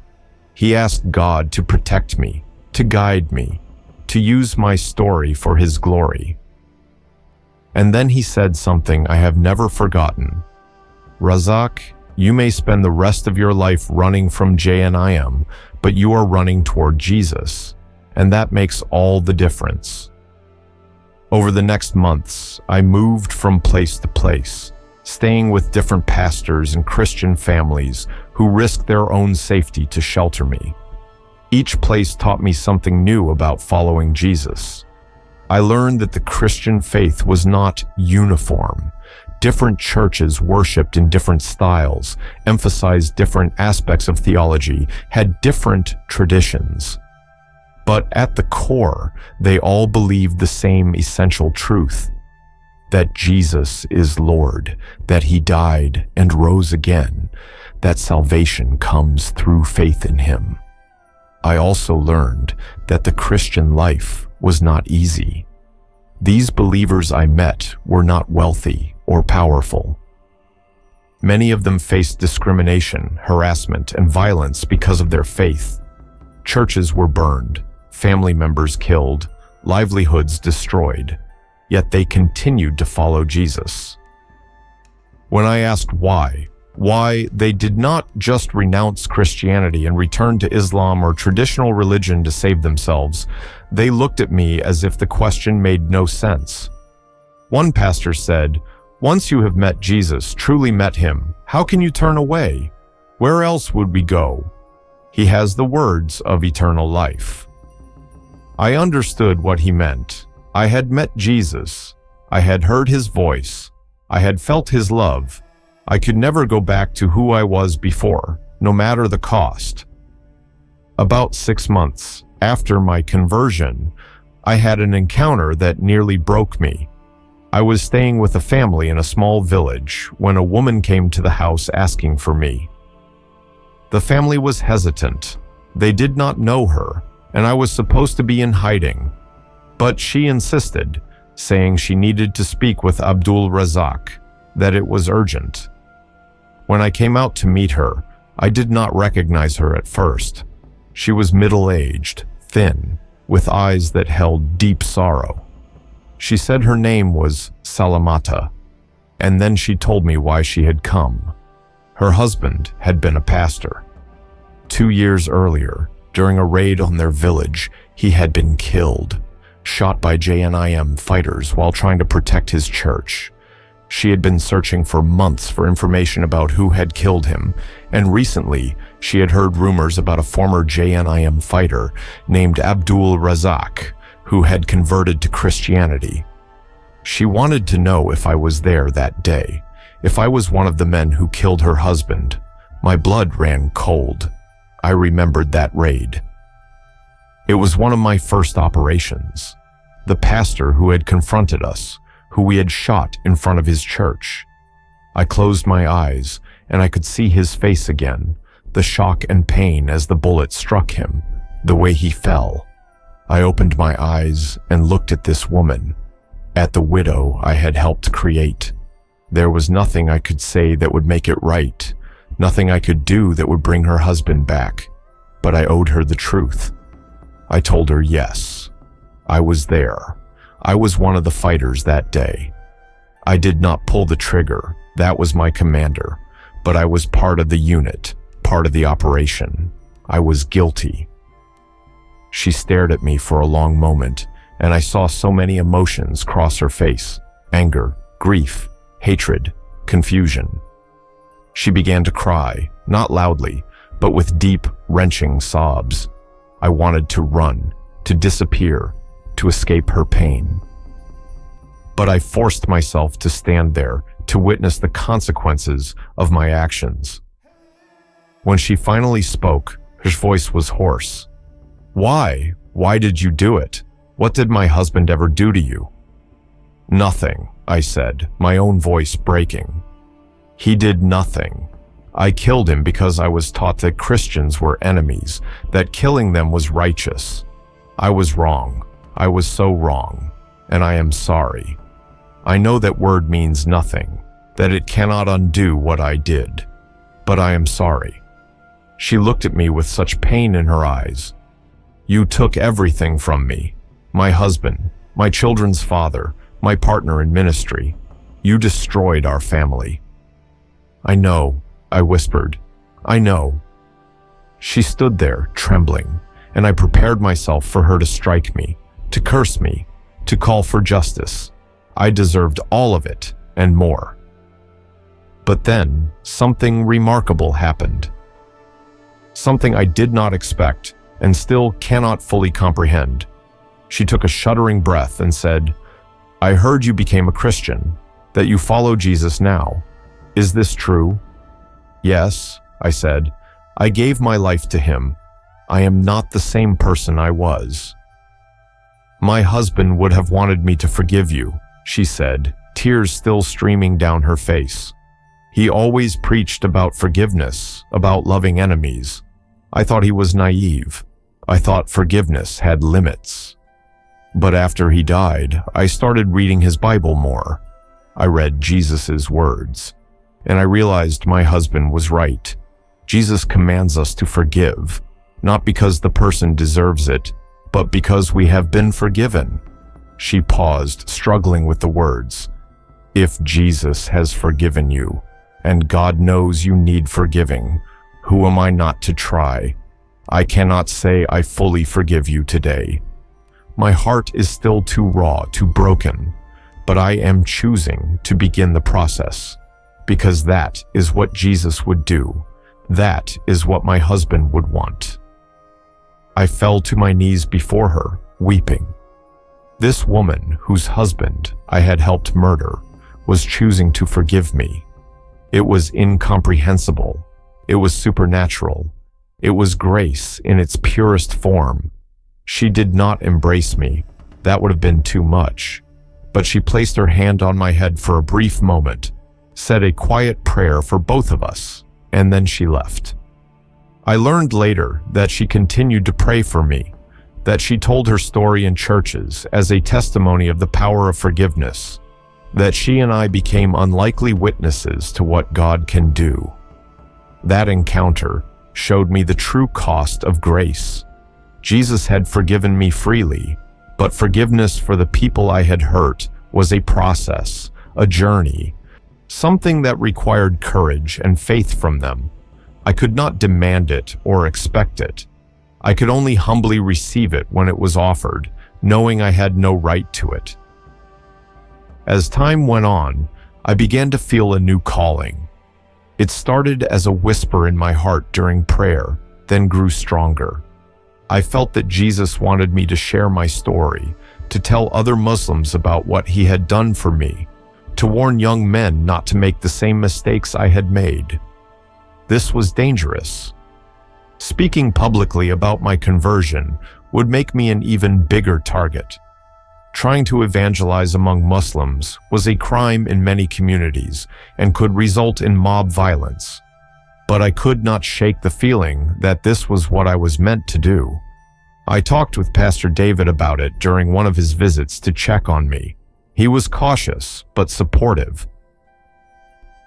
He asked God to protect me, to guide me, to use my story for His glory. And then he said something I have never forgotten. Razak, you may spend the rest of your life running from JNIM, but you are running toward Jesus, and that makes all the difference. Over the next months, I moved from place to place, staying with different pastors and Christian families who risked their own safety to shelter me. Each place taught me something new about following Jesus. I learned that the Christian faith was not uniform. Different churches worshipped in different styles, emphasized different aspects of theology, had different traditions. But at the core, they all believed the same essential truth: that Jesus is Lord, that He died and rose again, that salvation comes through faith in Him. I also learned that the Christian life was not easy. These believers I met were not wealthy or powerful. Many of them faced discrimination, harassment, and violence because of their faith. Churches were burned, family members killed, livelihoods destroyed, yet they continued to follow Jesus. When I asked why they did not just renounce Christianity and return to Islam or traditional religion to save themselves, they looked at me as if the question made no sense. One pastor said, "Once you have met Jesus, truly met Him, how can you turn away? Where else would we go? He has the words of eternal life." I understood what he meant. I had met Jesus. I had heard His voice. I had felt His love. I could never go back to who I was before, no matter the cost. About 6 months after my conversion, I had an encounter that nearly broke me. I was staying with a family in a small village when a woman came to the house asking for me. The family was hesitant. They did not know her, and I was supposed to be in hiding. But she insisted, saying she needed to speak with Abdoul-Razak, that it was urgent. When I came out to meet her, I did not recognize her at first. She was middle-aged, thin, with eyes that held deep sorrow. She said her name was Salamata, and then she told me why she had come. Her husband had been a pastor. 2 years earlier, during a raid on their village, he had been killed, shot by JNIM fighters while trying to protect his church. She had been searching for months for information about who had killed him, and recently she had heard rumors about a former JNIM fighter named Abdoul-Razak, who had converted to Christianity. She wanted to know if I was there that day, if I was one of the men who killed her husband. My blood ran cold. I remembered that raid. It was one of my first operations. The pastor who had confronted us, who we had shot in front of his church. I closed my eyes, and I could see his face again, the shock and pain as the bullet struck him, the way he fell. I opened my eyes and looked at this woman, at the widow I had helped create. There was nothing I could say that would make it right, nothing I could do that would bring her husband back, but I owed her the truth. I told her yes, I was there. I was one of the fighters that day. I did not pull the trigger, that was my commander, but I was part of the unit, part of the operation. I was guilty. She stared at me for a long moment, and I saw so many emotions cross her face: anger, grief, hatred, confusion. She began to cry, not loudly, but with deep, wrenching sobs. I wanted to run, to disappear, to escape her pain. But I forced myself to stand there, to witness the consequences of my actions. When she finally spoke, her voice was hoarse. "Why? Why did you do it? What did my husband ever do to you?" "Nothing," I said, my own voice breaking. "He did nothing. I killed him because I was taught that Christians were enemies, that killing them was righteous. I was wrong. I was so wrong, and I am sorry. I know that word means nothing, that it cannot undo what I did, but I am sorry." She looked at me with such pain in her eyes. "You took everything from me, my husband, my children's father, my partner in ministry. You destroyed our family." "I know," I whispered. "I know." She stood there, trembling, and I prepared myself for her to strike me, to curse me, to call for justice. I deserved all of it, and more. But then, something remarkable happened. Something I did not expect, and still cannot fully comprehend. She took a shuddering breath and said, "I heard you became a Christian, that you follow Jesus now. Is this true?" "Yes," I said. "I gave my life to him. I am not the same person I was." "My husband would have wanted me to forgive you," she said, tears still streaming down her face. "He always preached about forgiveness, about loving enemies. I thought he was naive. I thought forgiveness had limits. But after he died, I started reading his Bible more. I read Jesus's words, and I realized my husband was right. Jesus commands us to forgive, not because the person deserves it, but because we have been forgiven." She paused, struggling with the words. "If Jesus has forgiven you, and God knows you need forgiving, who am I not to try? I cannot say I fully forgive you today. My heart is still too raw, too broken, but I am choosing to begin the process, because that is what Jesus would do. That is what my husband would want." I fell to my knees before her, weeping. This woman, whose husband I had helped murder, was choosing to forgive me. It was incomprehensible. It was supernatural. It was grace in its purest form. She did not embrace me. That would have been too much. But she placed her hand on my head for a brief moment, said a quiet prayer for both of us, and then she left. I learned later that she continued to pray for me, that she told her story in churches as a testimony of the power of forgiveness, that she and I became unlikely witnesses to what God can do. That encounter showed me the true cost of grace. Jesus had forgiven me freely, but forgiveness for the people I had hurt was a process, a journey, something that required courage and faith from them. I could not demand it or expect it. I could only humbly receive it when it was offered, knowing I had no right to it. As time went on, I began to feel a new calling. It started as a whisper in my heart during prayer, then grew stronger. I felt that Jesus wanted me to share my story, to tell other Muslims about what he had done for me, to warn young men not to make the same mistakes I had made. This was dangerous. Speaking publicly about my conversion would make me an even bigger target. Trying to evangelize among Muslims was a crime in many communities and could result in mob violence. But I could not shake the feeling that this was what I was meant to do. I talked with Pastor David about it during one of his visits to check on me. He was cautious, but supportive.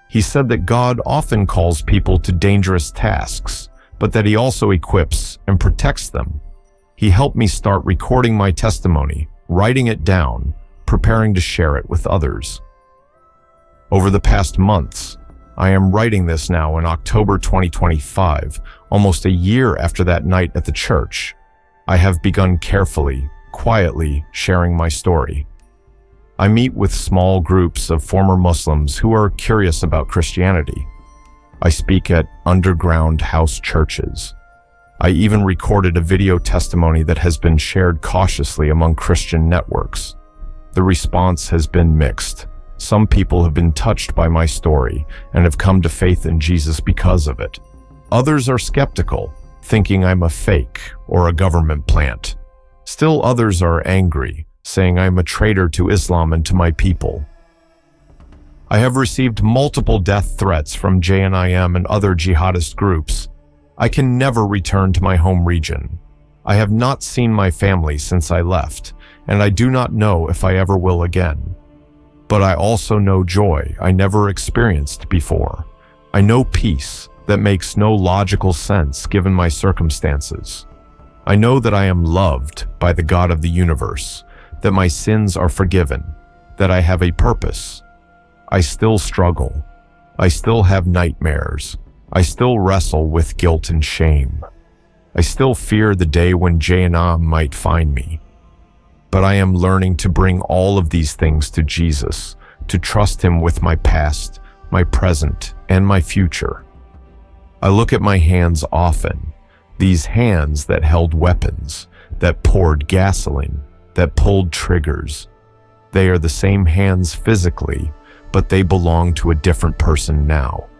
He said that God often calls people to dangerous tasks, but that he also equips and protects them. He helped me start recording my testimony, writing it down, preparing to share it with others. Over the past months, I am writing this now in October 2025, almost a year after that night at the church. I have begun carefully, quietly sharing my story. I meet with small groups of former Muslims who are curious about Christianity. I speak at underground house churches. I even recorded a video testimony that has been shared cautiously among Christian networks. The response has been mixed. Some people have been touched by my story and have come to faith in Jesus because of it. Others are skeptical, thinking I'm a fake or a government plant. Still others are angry, saying I'm a traitor to Islam and to my people. I have received multiple death threats from JNIM and other jihadist groups. I can never return to my home region. I have not seen my family since I left, and I do not know if I ever will again. But I also know joy I never experienced before. I know peace that makes no logical sense given my circumstances. I know that I am loved by the God of the universe, that my sins are forgiven, that I have a purpose. I still struggle. I still have nightmares. I still wrestle with guilt and shame. I still fear the day when JNIM might find me. But I am learning to bring all of these things to Jesus, to trust Him with my past, my present, and my future. I look at my hands often, these hands that held weapons, that poured gasoline, that pulled triggers. They are the same hands physically, but they belong to a different person now.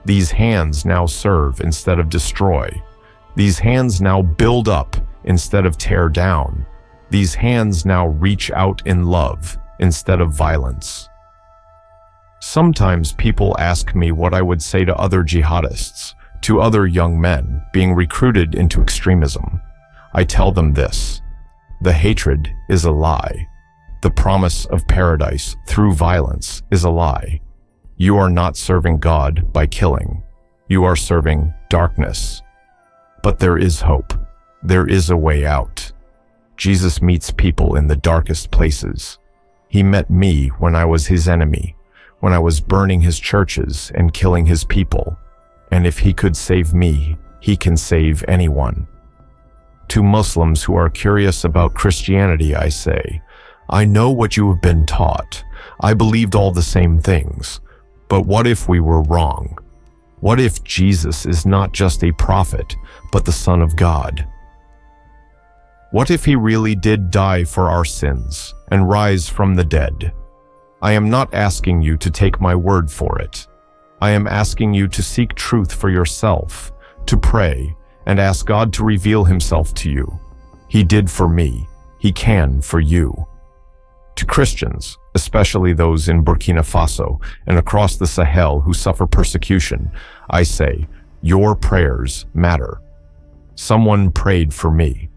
These hands now serve instead of destroy. These hands now build up instead of tear down. These hands now reach out in love instead of violence. Sometimes people ask me what I would say to other jihadists, to other young men being recruited into extremism. I tell them this: the hatred is a lie. The promise of paradise through violence is a lie. You are not serving God by killing. You are serving darkness. But there is hope. There is a way out. Jesus meets people in the darkest places. He met me when I was His enemy, when I was burning His churches and killing His people. And if He could save me, He can save anyone. To Muslims who are curious about Christianity, I say, I know what you have been taught. I believed all the same things. But what if we were wrong? What if Jesus is not just a prophet, but the Son of God? What if He really did die for our sins and rise from the dead? I am not asking you to take my word for it. I am asking you to seek truth for yourself, to pray, and ask God to reveal Himself to you. He did for me. He can for you. To Christians, especially those in Burkina Faso and across the Sahel who suffer persecution, I say, your prayers matter. Someone prayed for me.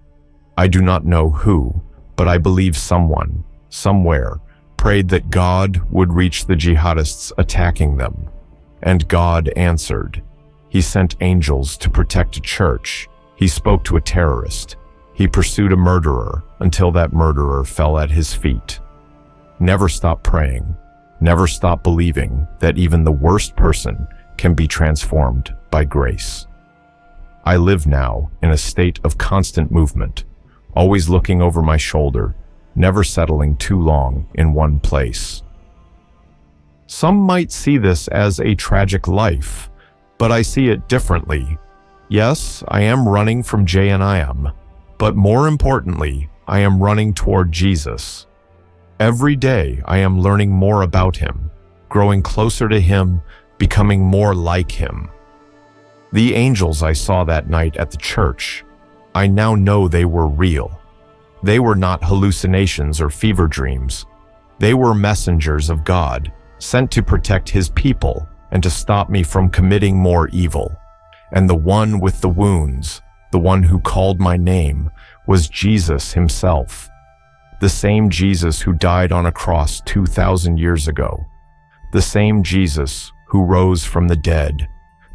I do not know who, but I believe someone, somewhere, prayed that God would reach the jihadists attacking them. And God answered. He sent angels to protect a church. He spoke to a terrorist. He pursued a murderer until that murderer fell at His feet. Never stop praying. Never stop believing that even the worst person can be transformed by grace. I live now in a state of constant movement, always looking over my shoulder, never settling too long in one place. Some might see this as a tragic life, but I see it differently. Yes, I am running from JNIM, but more importantly, I am running toward Jesus. Every day I am learning more about Him, growing closer to Him, becoming more like Him. The angels I saw that night at the church, I now know they were real. They were not hallucinations or fever dreams. They were messengers of God, sent to protect His people and to stop me from committing more evil. And the one with the wounds, the one who called my name, was Jesus Himself. The same Jesus who died on a cross 2,000 years ago. The same Jesus who rose from the dead.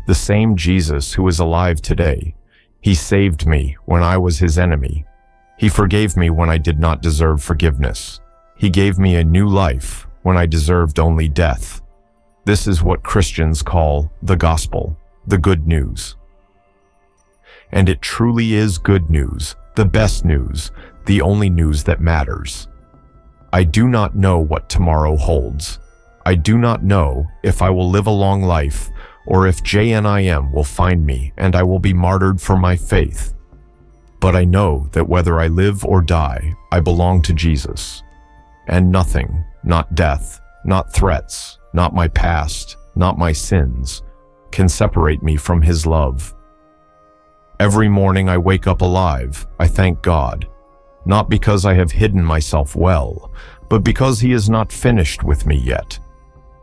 The same Jesus who is alive today. He saved me when I was His enemy. He forgave me when I did not deserve forgiveness. He gave me a new life when I deserved only death. This is what Christians call the gospel, the good news. And it truly is good news, the best news, the only news that matters. I do not know what tomorrow holds. I do not know if I will live a long life or if JNIM will find me and I will be martyred for my faith. But I know that whether I live or die, I belong to Jesus. And nothing, not death, not threats, not my past, not my sins, can separate me from His love. Every morning I wake up alive, I thank God. Not because I have hidden myself well, but because He is not finished with me yet.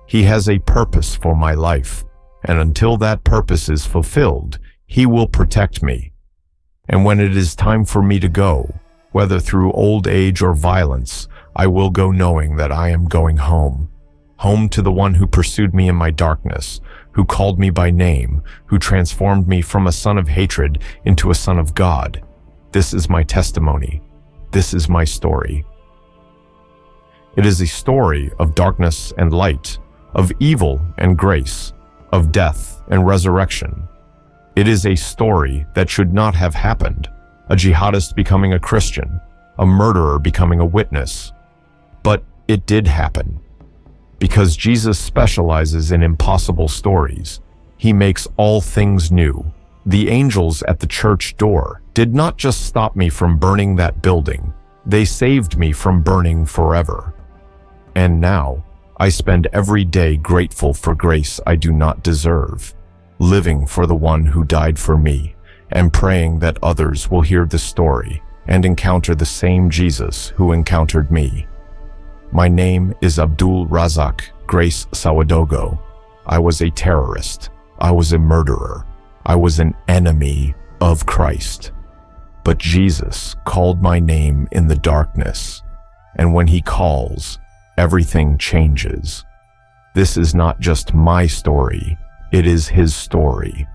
He has a purpose for my life, and until that purpose is fulfilled, He will protect me. And when it is time for me to go, whether through old age or violence, I will go knowing that I am going home. Home to the one who pursued me in my darkness, who called me by name, who transformed me from a son of hatred into a son of God. This is my testimony. This is my story. It is a story of darkness and light, of evil and grace, of death and resurrection. It is a story that should not have happened. A jihadist becoming a Christian, a murderer becoming a witness. But it did happen. Because Jesus specializes in impossible stories, he makes all things new. The angels at the church door did not just stop me from burning that building, they saved me from burning forever. And now, I spend every day grateful for grace I do not deserve, living for the one who died for me, and praying that others will hear the story and encounter the same Jesus who encountered me. My name is Abdoul-Razak Grace Sawadogo. I was a terrorist. I was a murderer. I was an enemy of Christ. But Jesus called my name in the darkness, and when he calls, everything changes. This is not just my story, it is his story.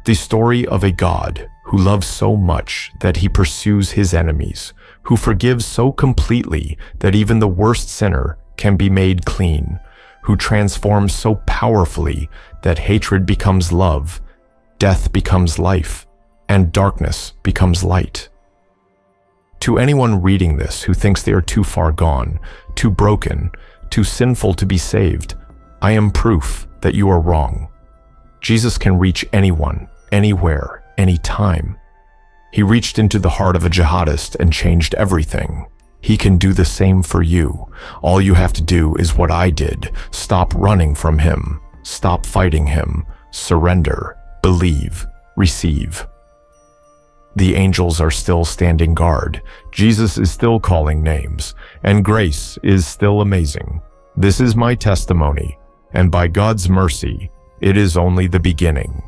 The story of a God who loves so much that he pursues his enemies, who forgives so completely that even the worst sinner can be made clean, who transforms so powerfully that hatred becomes love, death becomes life, and darkness becomes light. To anyone reading this who thinks they are too far gone, too broken, too sinful to be saved, I am proof that you are wrong. Jesus can reach anyone, anywhere, anytime. He reached into the heart of a jihadist and changed everything. He can do the same for you. All you have to do is what I did. Stop running from him. Stop fighting him. Surrender. Believe. Receive. The angels are still standing guard. Jesus is still calling names. And grace is still amazing. This is my testimony. And by God's mercy, it is only the beginning.